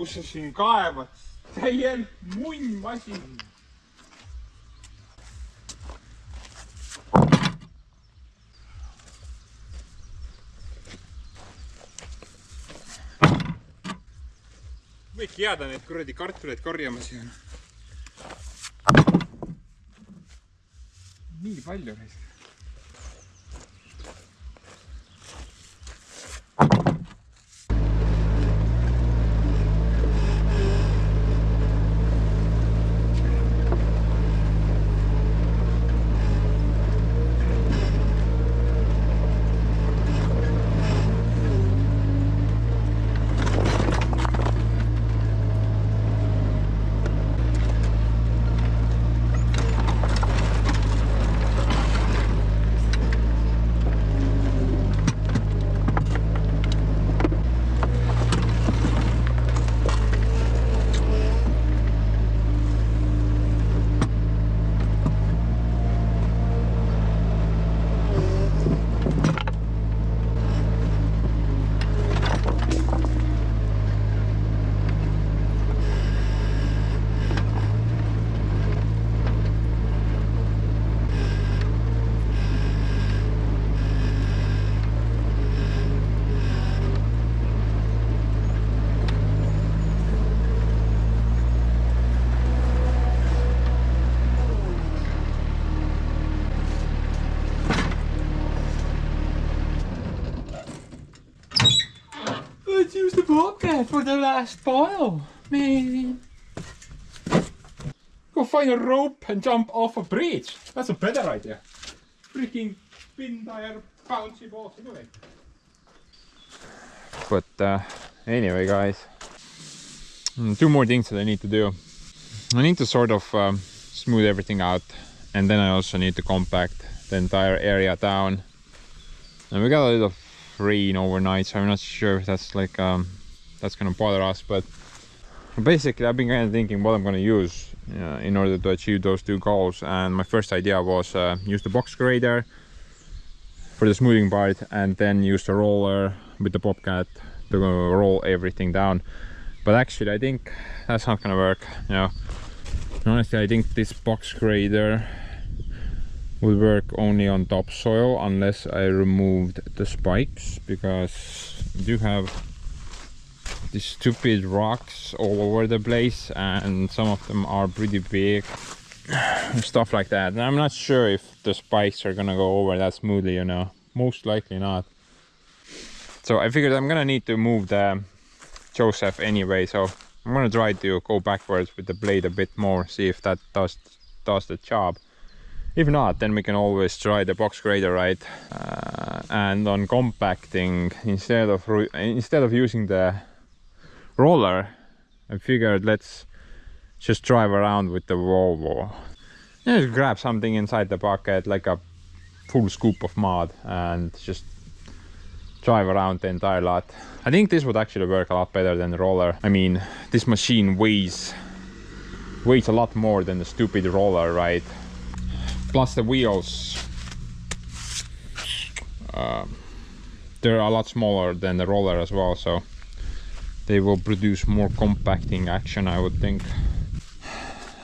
kus sa siin kaevad? Täiel munnmasin. Võidki jääda need kuradi kartuleid korjama siia. Nii palju reis. Okay, for the last pile, man. Go find a rope and jump off a bridge. That's a better idea. Freaking spin tire bouncy balls anyway. But anyway, guys, two more things that I need to do. I need to sort of smooth everything out, and then I also need to compact the entire area down. And we got a little rain overnight, so I'm not sure if that's like that's gonna bother us, but basically I've been kind of thinking what I'm gonna use in order to achieve those two goals. And my first idea was use the box grader for the smoothing part, and then use the roller with the Bobcat to roll everything down. But actually I think that's not gonna work, you know. Honestly, I think this box grader would work only on topsoil unless I removed the spikes, because I do have these stupid rocks all over the place and some of them are pretty big and stuff like that, and I'm not sure if the spikes are gonna go over that smoothly, you know. Most likely not. So I figured I'm gonna need to move the Joseph anyway, so I'm gonna try to go backwards with the blade a bit more, see if that does the job. If not, then we can always try the box grader, right? And on compacting, instead of using the roller, I figured let's just drive around with the Volvo. Just grab something inside the bucket, like a full scoop of mud, and just drive around the entire lot. I think this would actually work a lot better than the roller. I mean, this machine weighs a lot more than the stupid roller, right? Plus the wheels, they're a lot smaller than the roller as well, so they will produce more compacting action, I would think.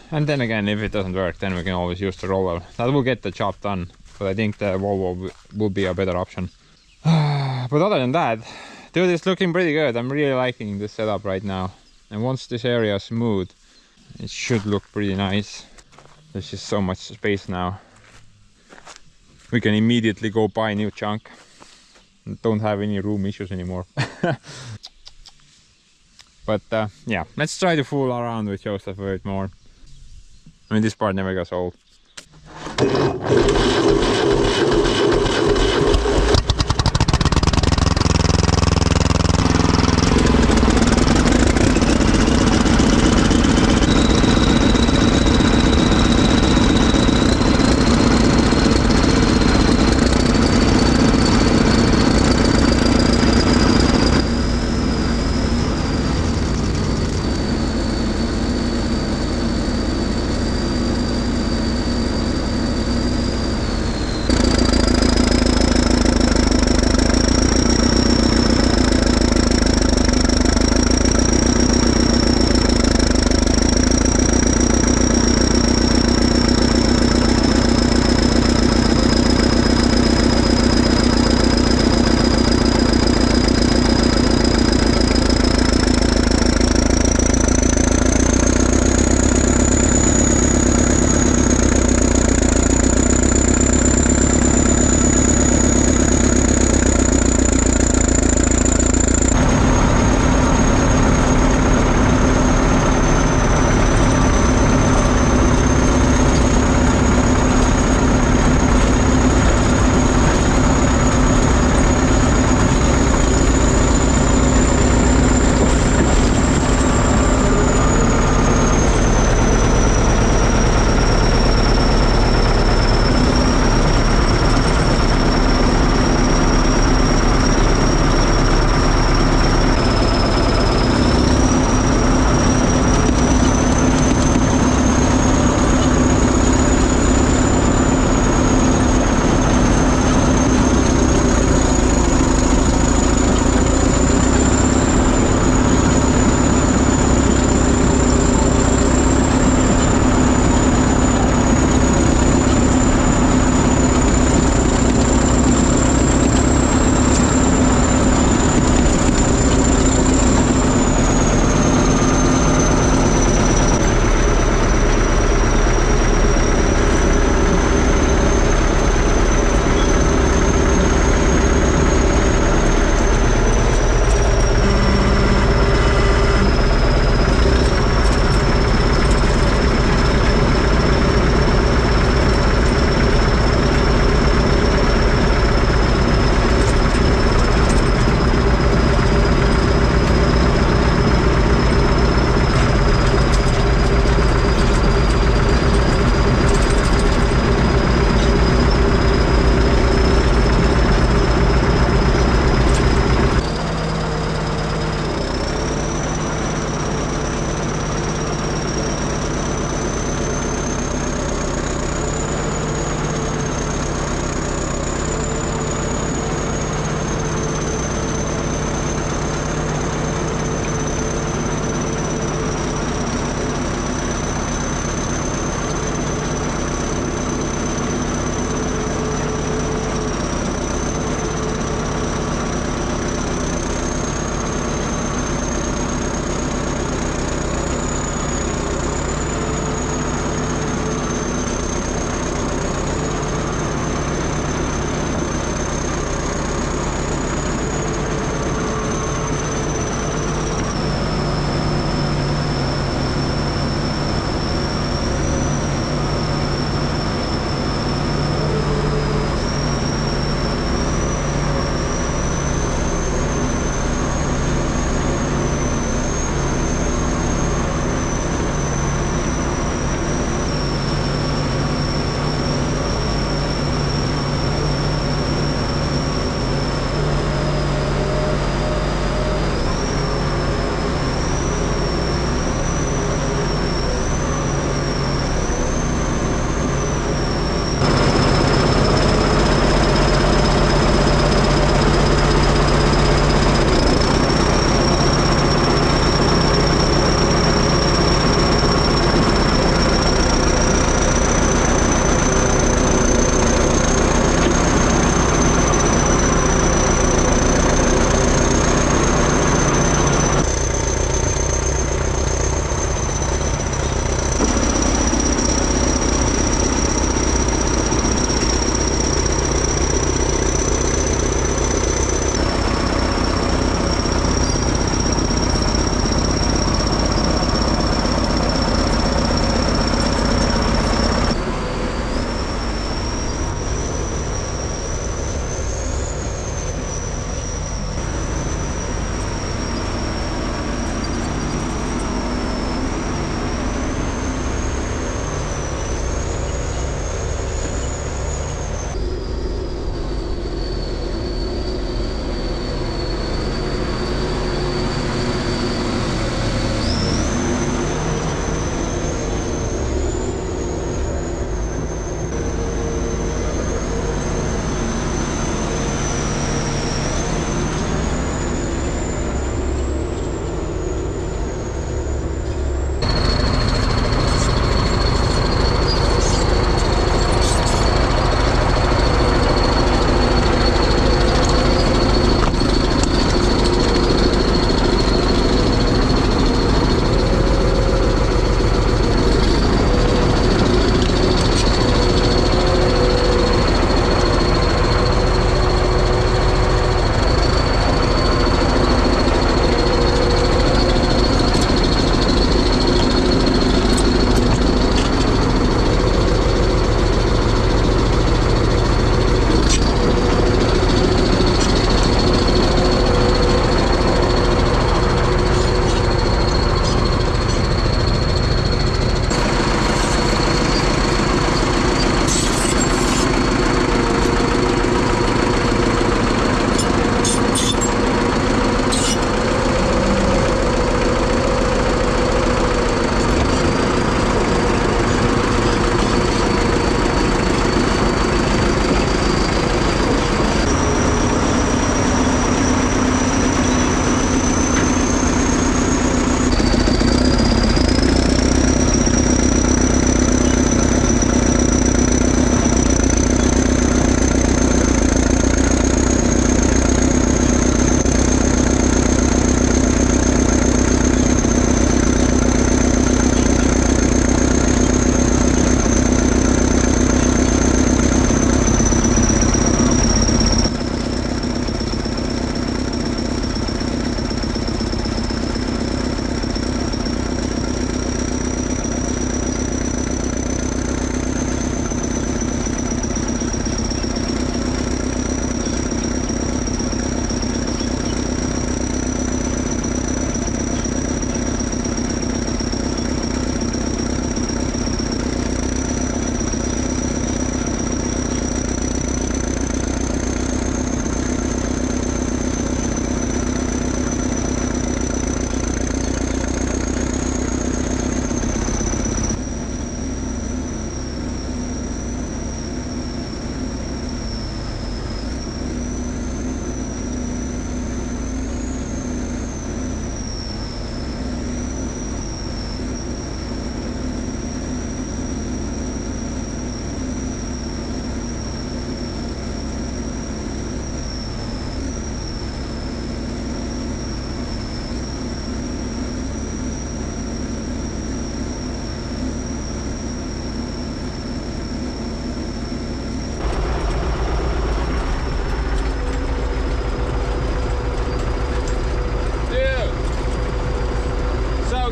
And then again, if it doesn't work, then we can always use the roller. That will get the job done, but I think the Volvo will be a better option. But other than that, dude, it's looking pretty good. I'm really liking this setup right now. And once this area is smooth, it should look pretty nice. There's just so much space now. We can immediately go buy new junk. Don't have any room issues anymore. But yeah, let's try to fool around with Joseph a bit more. I mean, this part never gets old.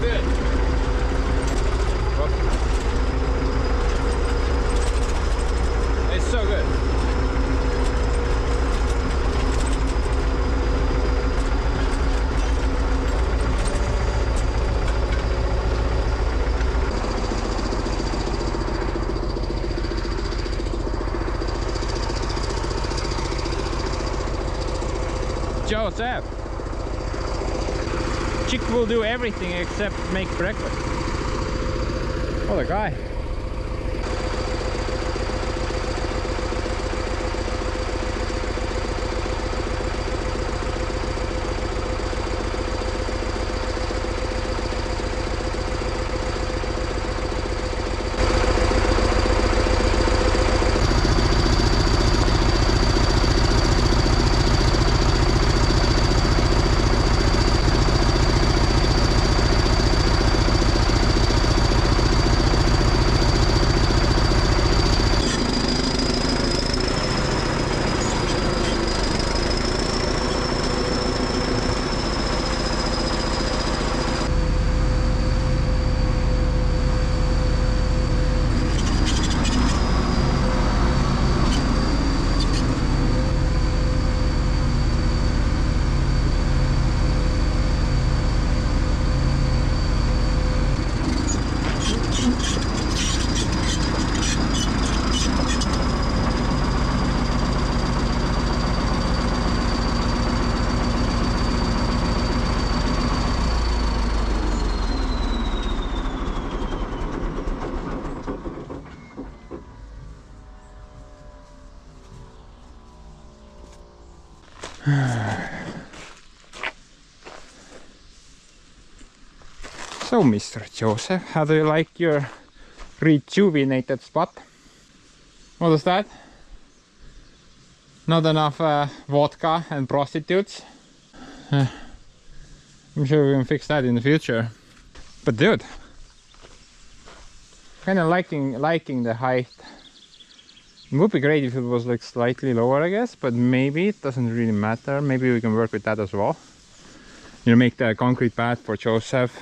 good. It's so good. Joseph. Chick will do everything except make breakfast. What a guy. So, Mr. Joseph, how do you like your rejuvenated spot? What is that? Not enough vodka and prostitutes? I'm sure we can fix that in the future. But dude, kind of liking the height. It would be great if it was like slightly lower, I guess, but maybe it doesn't really matter. Maybe we can work with that as well. You know, make the concrete pad for Joseph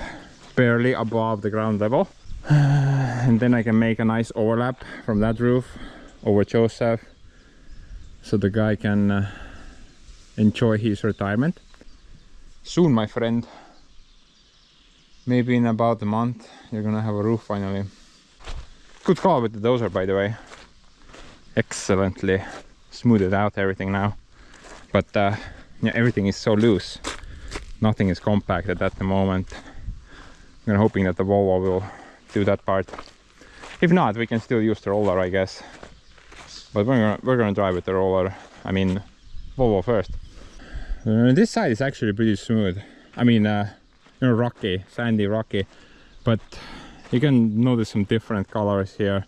barely above the ground level. And then I can make a nice overlap from that roof over Joseph, so the guy can enjoy his retirement. Soon, my friend. Maybe in about a month, you're gonna have a roof finally. Good call with the dozer, by the way. Excellently smoothed out everything now. But yeah, everything is so loose. Nothing is compacted at the moment. I'm hoping that the Volvo will do that part. If not, we can still use the roller, I guess. But we're gonna drive with the roller. I mean, Volvo first. This side is actually pretty smooth. I mean, you know, rocky, sandy, rocky. But you can notice some different colors here.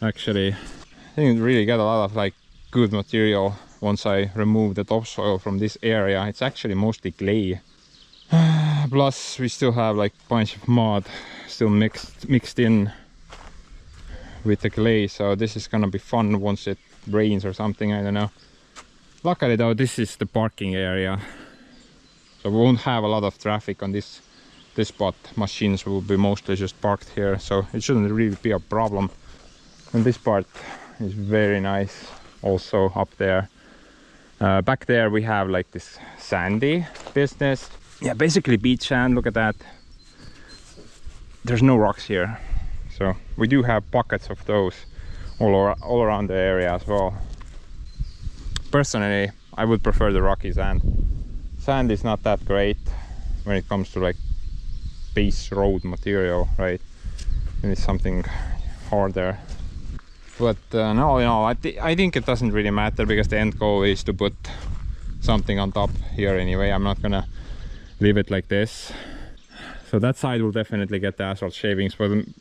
Actually, I think it really got a lot of like good material once I remove the topsoil from this area. It's actually mostly clay. Plus we still have like a bunch of mud still mixed in with the clay, so this is gonna be fun once it rains or something, I don't know. Luckily though, this is the parking area, so we won't have a lot of traffic on this spot. Machines will be mostly just parked here, so it shouldn't really be a problem. And this part is very nice also up there. Back there we have like this sandy business. Yeah, basically beach sand. Look at that. There's no rocks here, so we do have pockets of those all around the area as well. Personally, I would prefer the rocky sand. Sand is not that great when it comes to like base road material, right? And it's something harder. But no, I think it doesn't really matter, because the end goal is to put something on top here anyway. I'm not gonna leave it like this. So that side will definitely get the asphalt shavings,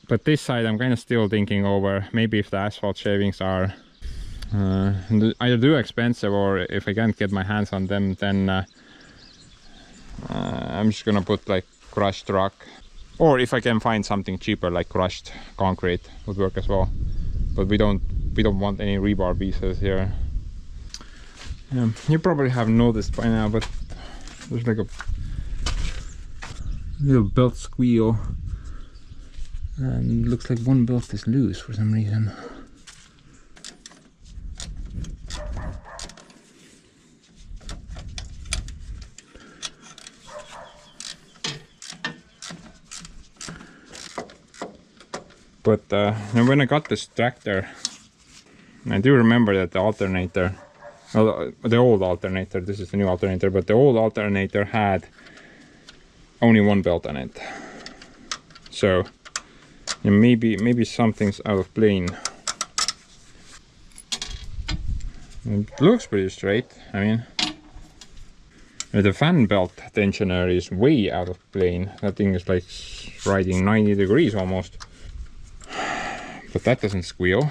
but this side I'm kind of still thinking over. Maybe if the asphalt shavings are either too expensive, or if I can't get my hands on them, then I'm just gonna put like crushed rock, or if I can find something cheaper like crushed concrete would work as well. But we don't want any rebar pieces here. You probably have noticed by now, but there's like a Little belt squeal. And looks like one belt is loose for some reason. But now when I got this tractor, I do remember that the alternator, well, the old alternator, this is the new alternator, but the old alternator had only one belt on it. So maybe something's out of plane. It looks pretty straight. I mean, the fan belt tensioner is way out of plane. That thing is like riding 90 degrees almost. But that doesn't squeal.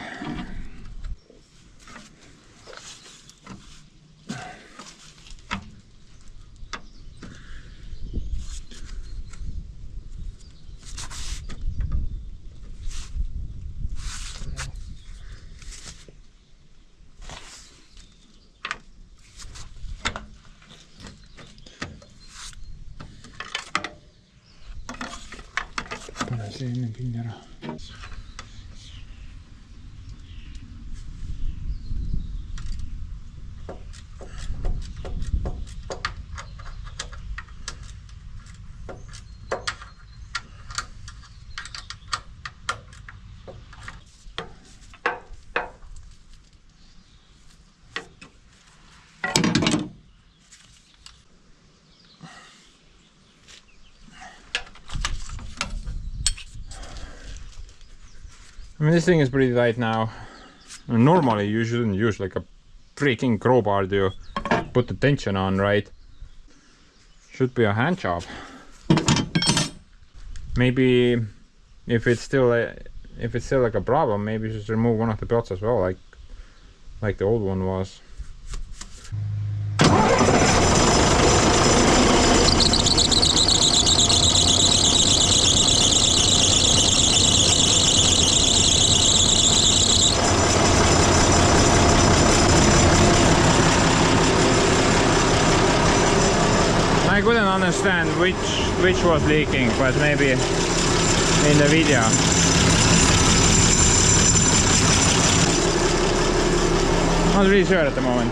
I mean, this thing is pretty tight now. Normally you shouldn't use like a freaking crowbar to put the tension on, right? Should be a hand job. Maybe if it's still like a problem, maybe just remove one of the belts as well, like the old one was. I couldn't understand which was leaking, but maybe in the video. Not really sure at the moment.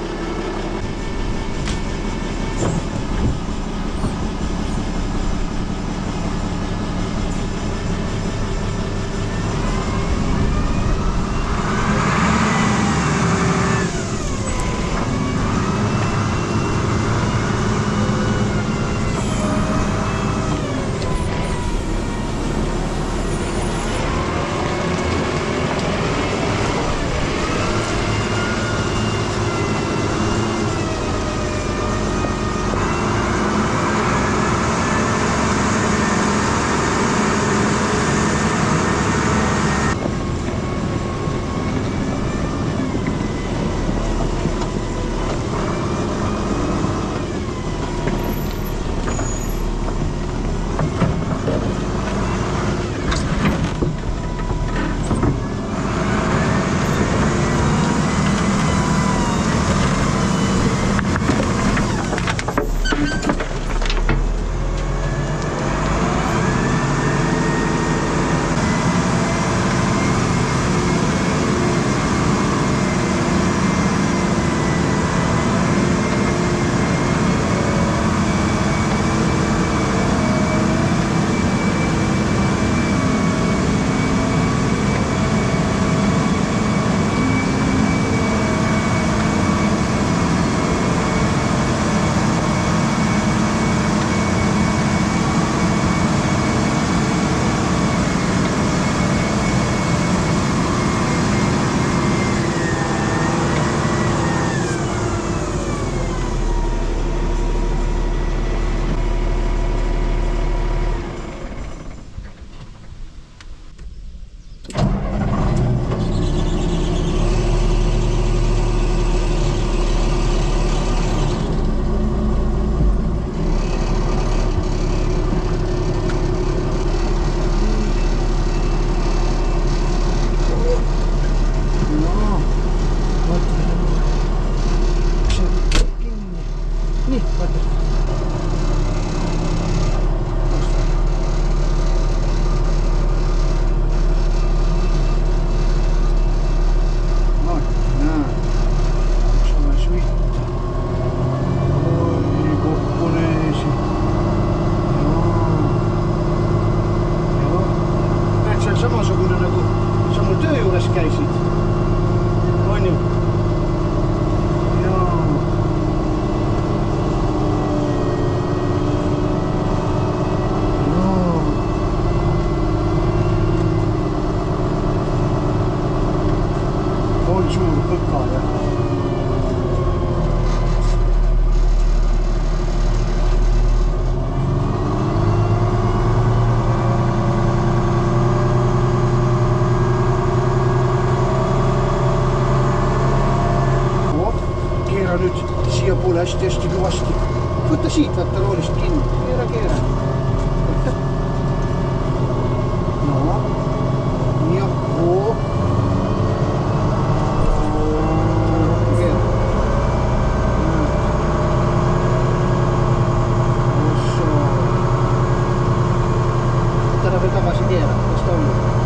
sen takaisin tiedä, jos on.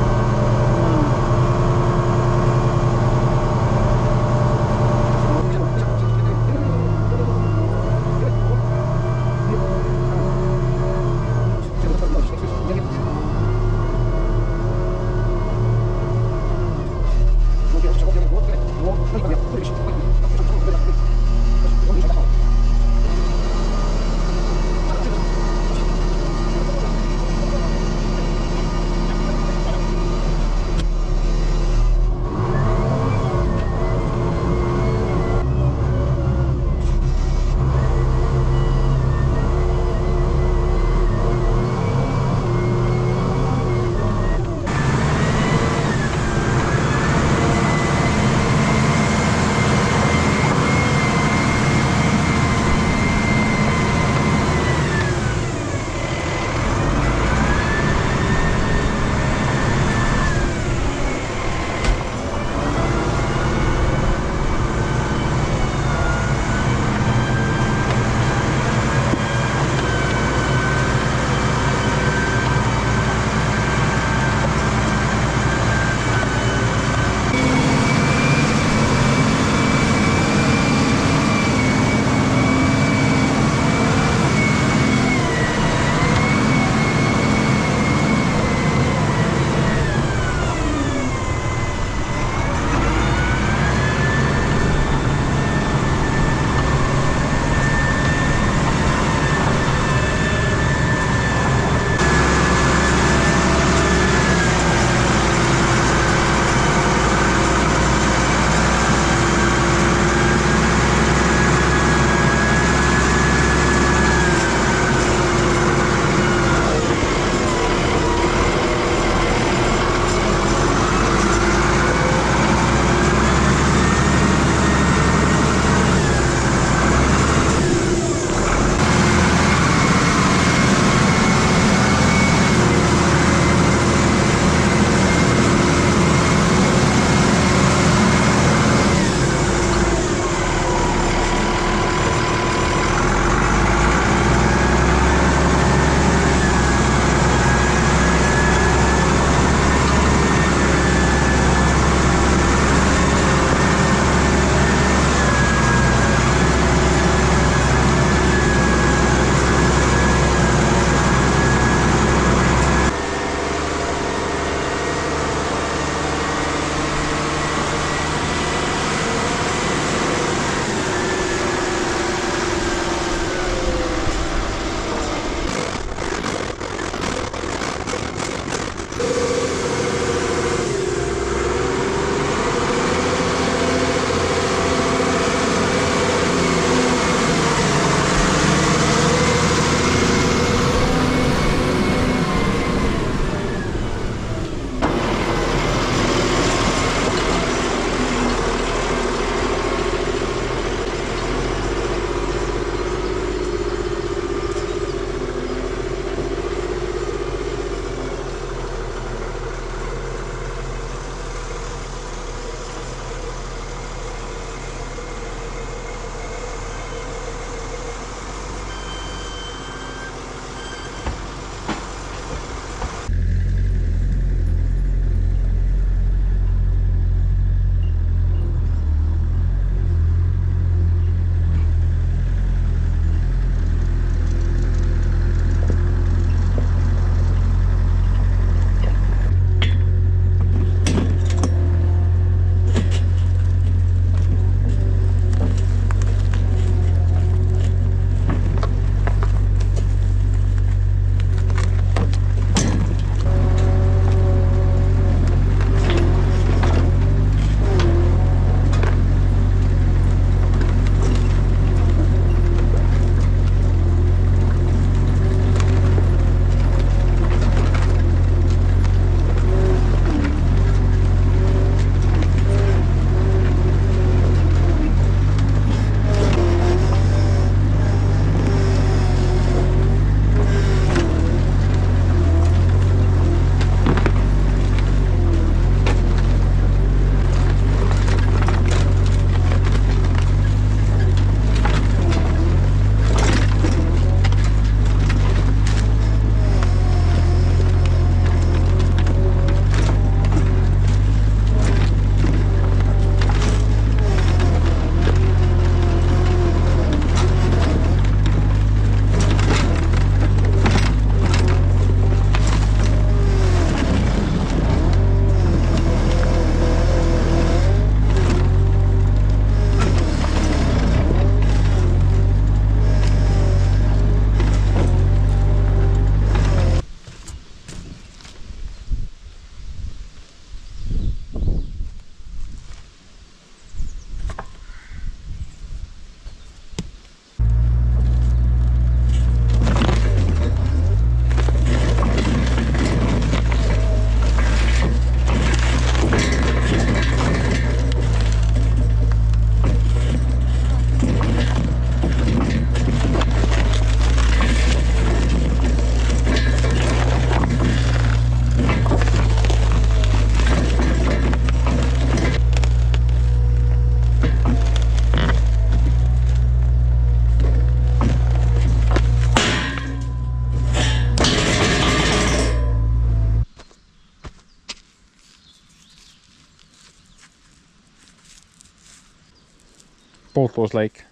bolt was like,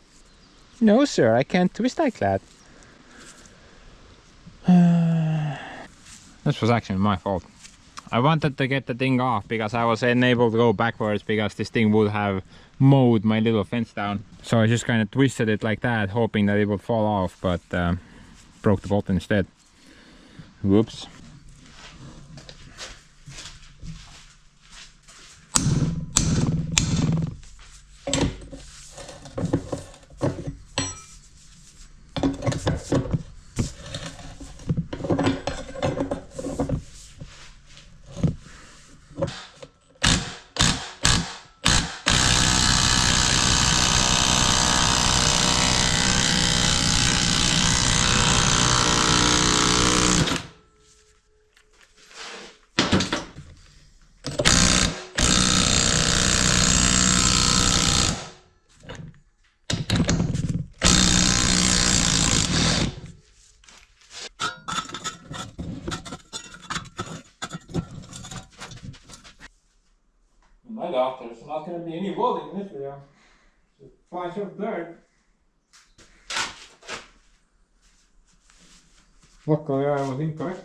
no sir, I can't twist like that. This was actually my fault. I wanted to get the thing off because I was unable to go backwards because this thing would have mowed my little fence down. So I just kind of twisted it like that, hoping that it would fall off, but broke the bolt instead. Whoops. My God, there's not going to be any welding in this video. Just flash of dirt. Luckily I was incorrect.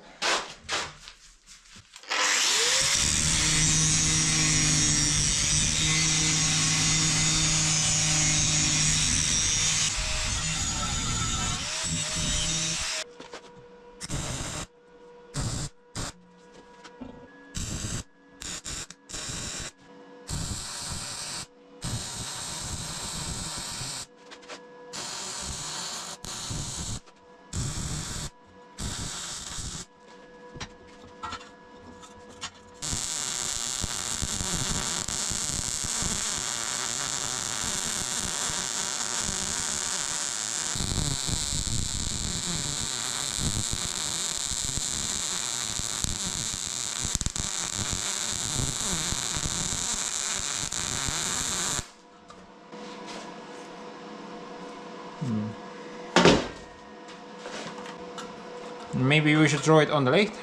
Maybe we should throw it on the lathe,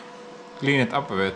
clean it up a bit.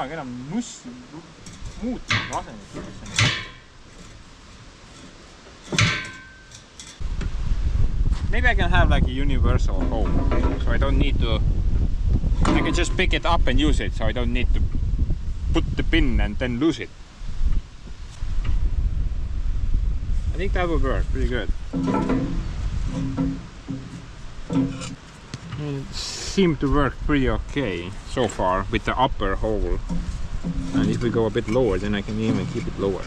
midagi enam muuta asendit. Maybe I can have like a universal hole, so I don't need to. I can just pick it up and use it, so I don't need to put the pin and then lose it. I think that would work pretty good. It seemed to work pretty okay so far with the upper hole. And if we go a bit lower, then I can even keep it lower.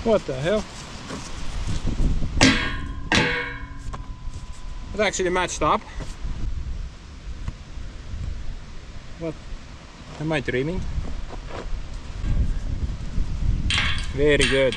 What the hell? It actually matched up. What? Am I dreaming? Very good.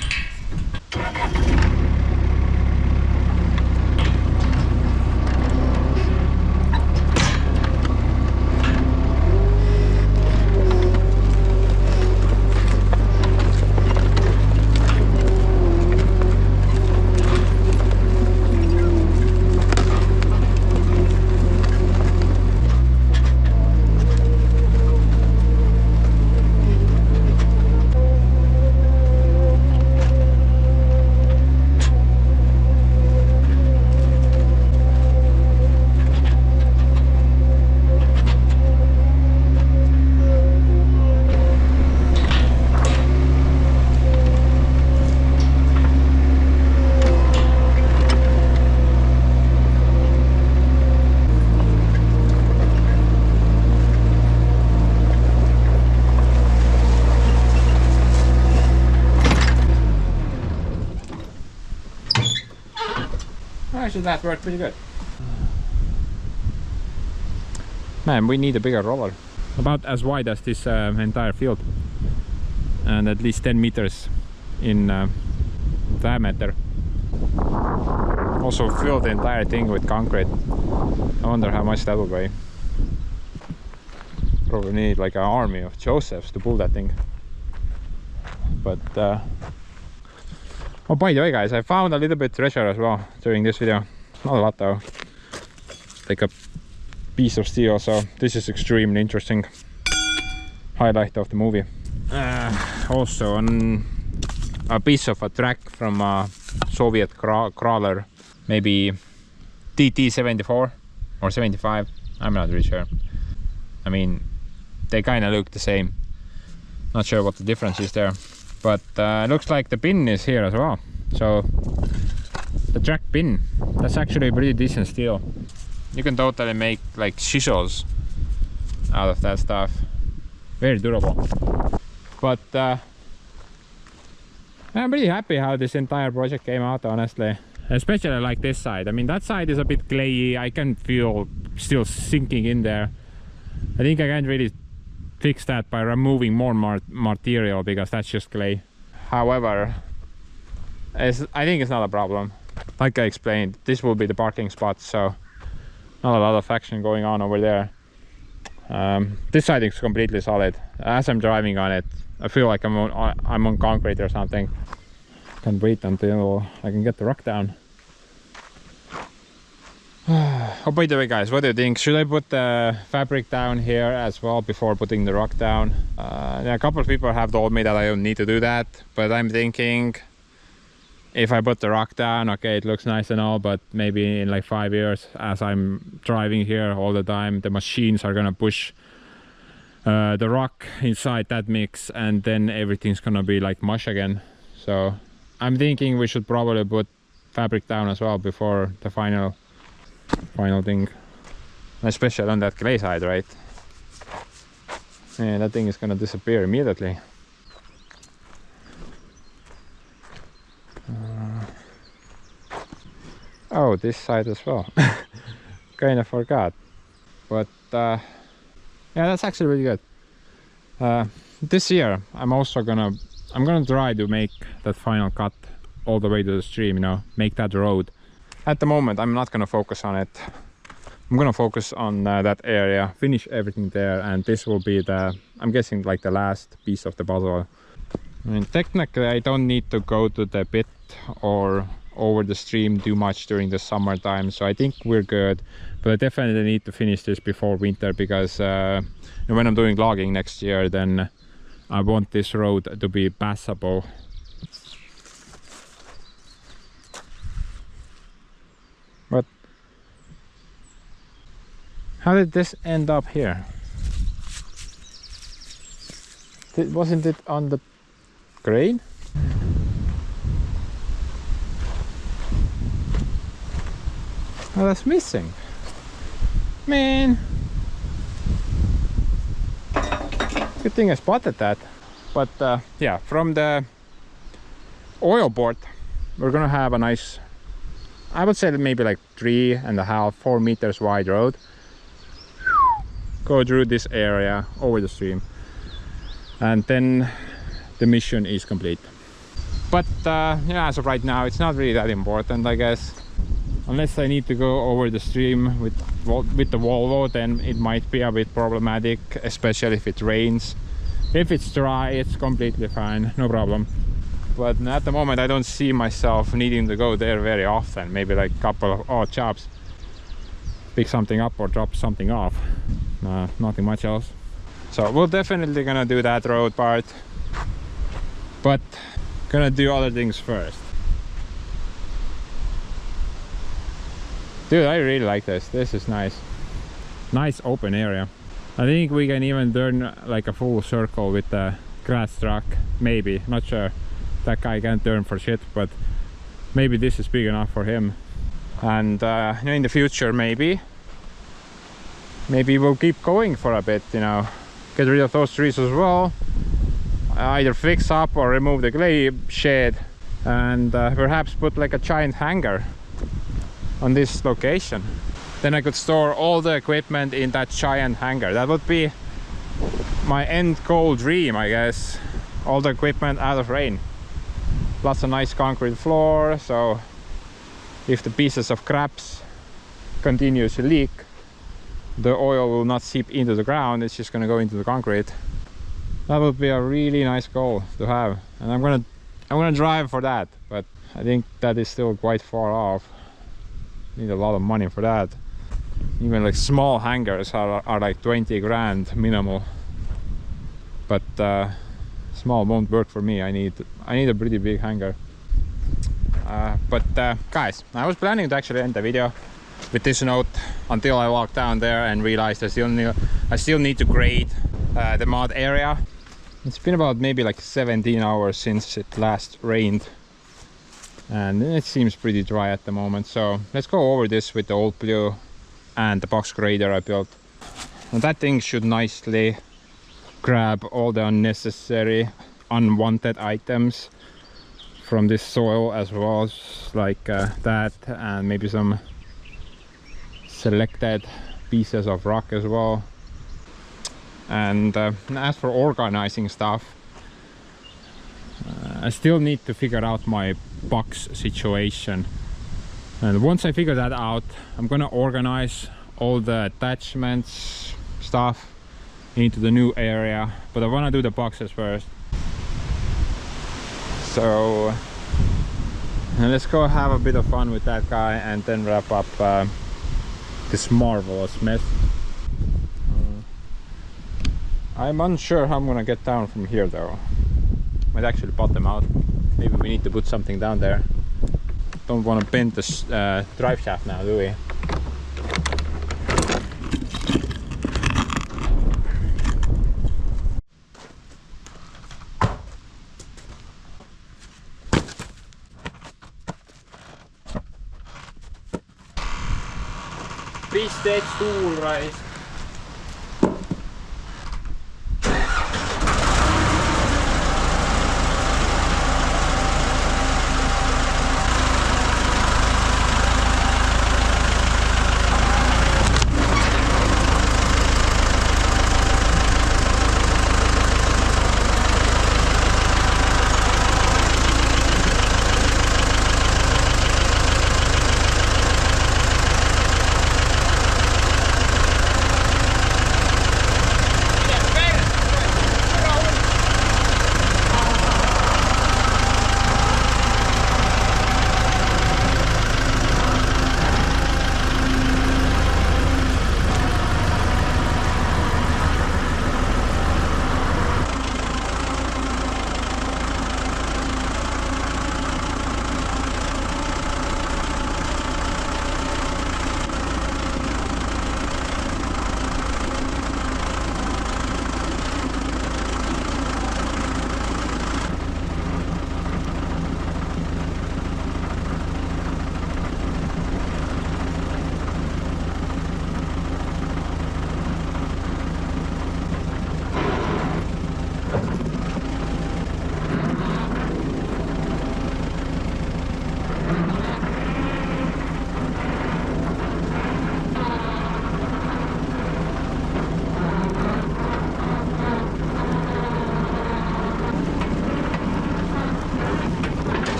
Actually, that worked pretty good. Man, we need a bigger roller. About as wide as this entire field. And at least 10 meters in diameter. Also fill the entire thing with concrete. I wonder how much that will weigh. Probably need like an army of Josephs to pull that thing. But oh, by the way guys, I found a little bit treasure as well during this video. Not a lot though. Like a piece of steel, so this is extremely interesting. Highlight of the movie. Also a piece of a track from a Soviet crawler. Maybe TT-74 or 75. I'm not really sure. I mean, they kind of look the same. Not sure what the difference is there. But it looks like the pin is here as well. So the track pin, that's actually a pretty decent steel. You can totally make like chisels out of that stuff. Very durable. But I'm pretty happy how this entire project came out, honestly. Especially like this side. I mean, that side is a bit clayey. I can feel still sinking in there. I think I can't really fix that by removing more material because that's just clay. However, I think it's not a problem. Like I explained, this will be the parking spot, so not a lot of action going on over there. This side is completely solid. As I'm driving on it, I feel like I'm on concrete or something. Can't wait until I can get the rock down. Oh, by the way guys, what do you think? Should I put the fabric down here as well before putting the rock down? A couple of people have told me that I don't need to do that, but I'm thinking if I put the rock down, okay, it looks nice and all, but maybe in like 5 years, as I'm driving here all the time, the machines are gonna push the rock inside that mix, and then everything's gonna be like mush again. So I'm thinking we should probably put fabric down as well before the final thing, especially on that clay side, right? Yeah, that thing is gonna disappear immediately. Oh, this side as well. Kind of forgot. But yeah, that's actually really good. This year I'm gonna try to make that final cut all the way to the stream, you know, make that road. At the moment I'm not gonna focus on it. I'm gonna focus on that area, finish everything there, and this will be the, I'm guessing, like the last piece of the puzzle. I mean, technically I don't need to go to the pit or over the stream too much during the summertime, so I think we're good. But I definitely need to finish this before winter, because when I'm doing logging next year, then I want this road to be passable. But how did this end up here? Wasn't it on the grain? Oh, that's missing. Man. Good thing I spotted that. But yeah, from the oil port, we're gonna have a nice, I would say maybe like 3.5, 4 meters wide road. Go through this area over the stream, and then the mission is complete. But yeah, as of right now, it's not really that important, I guess. Unless I need to go over the stream with the Volvo, then it might be a bit problematic, especially if it rains. If it's dry, it's completely fine, no problem. But at the moment I don't see myself needing to go there very often. Maybe like a couple of odd jobs, pick something up or drop something off. Nothing much else. So we're definitely gonna do that road part, but gonna do other things first. Dude, I really like this. This is nice. Nice open area. I think we can even turn like a full circle with the grass truck. Maybe, not sure. That guy can't turn for shit, but maybe this is big enough for him. And in the future, maybe we'll keep going for a bit, you know, get rid of those trees as well, either fix up or remove the clay shed, and perhaps put like a giant hangar on this location. Then I could store all the equipment in that giant hangar. That would be my end goal dream, I guess. All the equipment out of rain. Plus a nice concrete floor, so if the pieces of craps continues to leak, the oil will not seep into the ground, it's just gonna go into the concrete. That would be a really nice goal to have, and I'm gonna drive for that, but I think that is still quite far off. Need a lot of money for that. Even like small hangars are like 20 grand minimal, but small won't work for me. I need a pretty big hangar. But guys, I was planning to actually end the video with this note until I walked down there and realized I still need to grade the mud area. It's been about maybe like 17 hours since it last rained, and it seems pretty dry at the moment. So let's go over this with the old blue and the box grader I built. And that thing should nicely grab all the unnecessary, unwanted items from this soil, as well as like that, and maybe some selected pieces of rock as well. And as for organizing stuff, I still need to figure out my box situation, and once I figure that out, I'm gonna organize all the attachments stuff into the new area, but I want to do the boxes first. So let's go have a bit of fun with that guy and then wrap up this marvelous mess. I'm unsure how I'm gonna get down from here though. Might actually bottom out. Maybe we need to put something down there. Don't want to bend this drive shaft now, do we? Pistet storreis.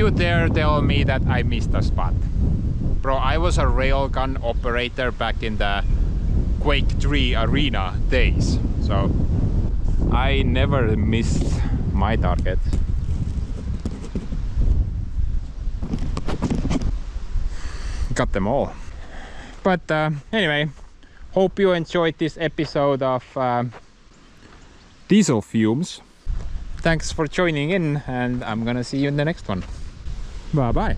you dare tell me that I missed a spot. Bro, I was a railgun operator back in the Quake 3 arena days, so I never missed my target. Got them all. But anyway, hope you enjoyed this episode of diesel fumes. Thanks for joining in, and I'm gonna see you in the next one. Bye bye.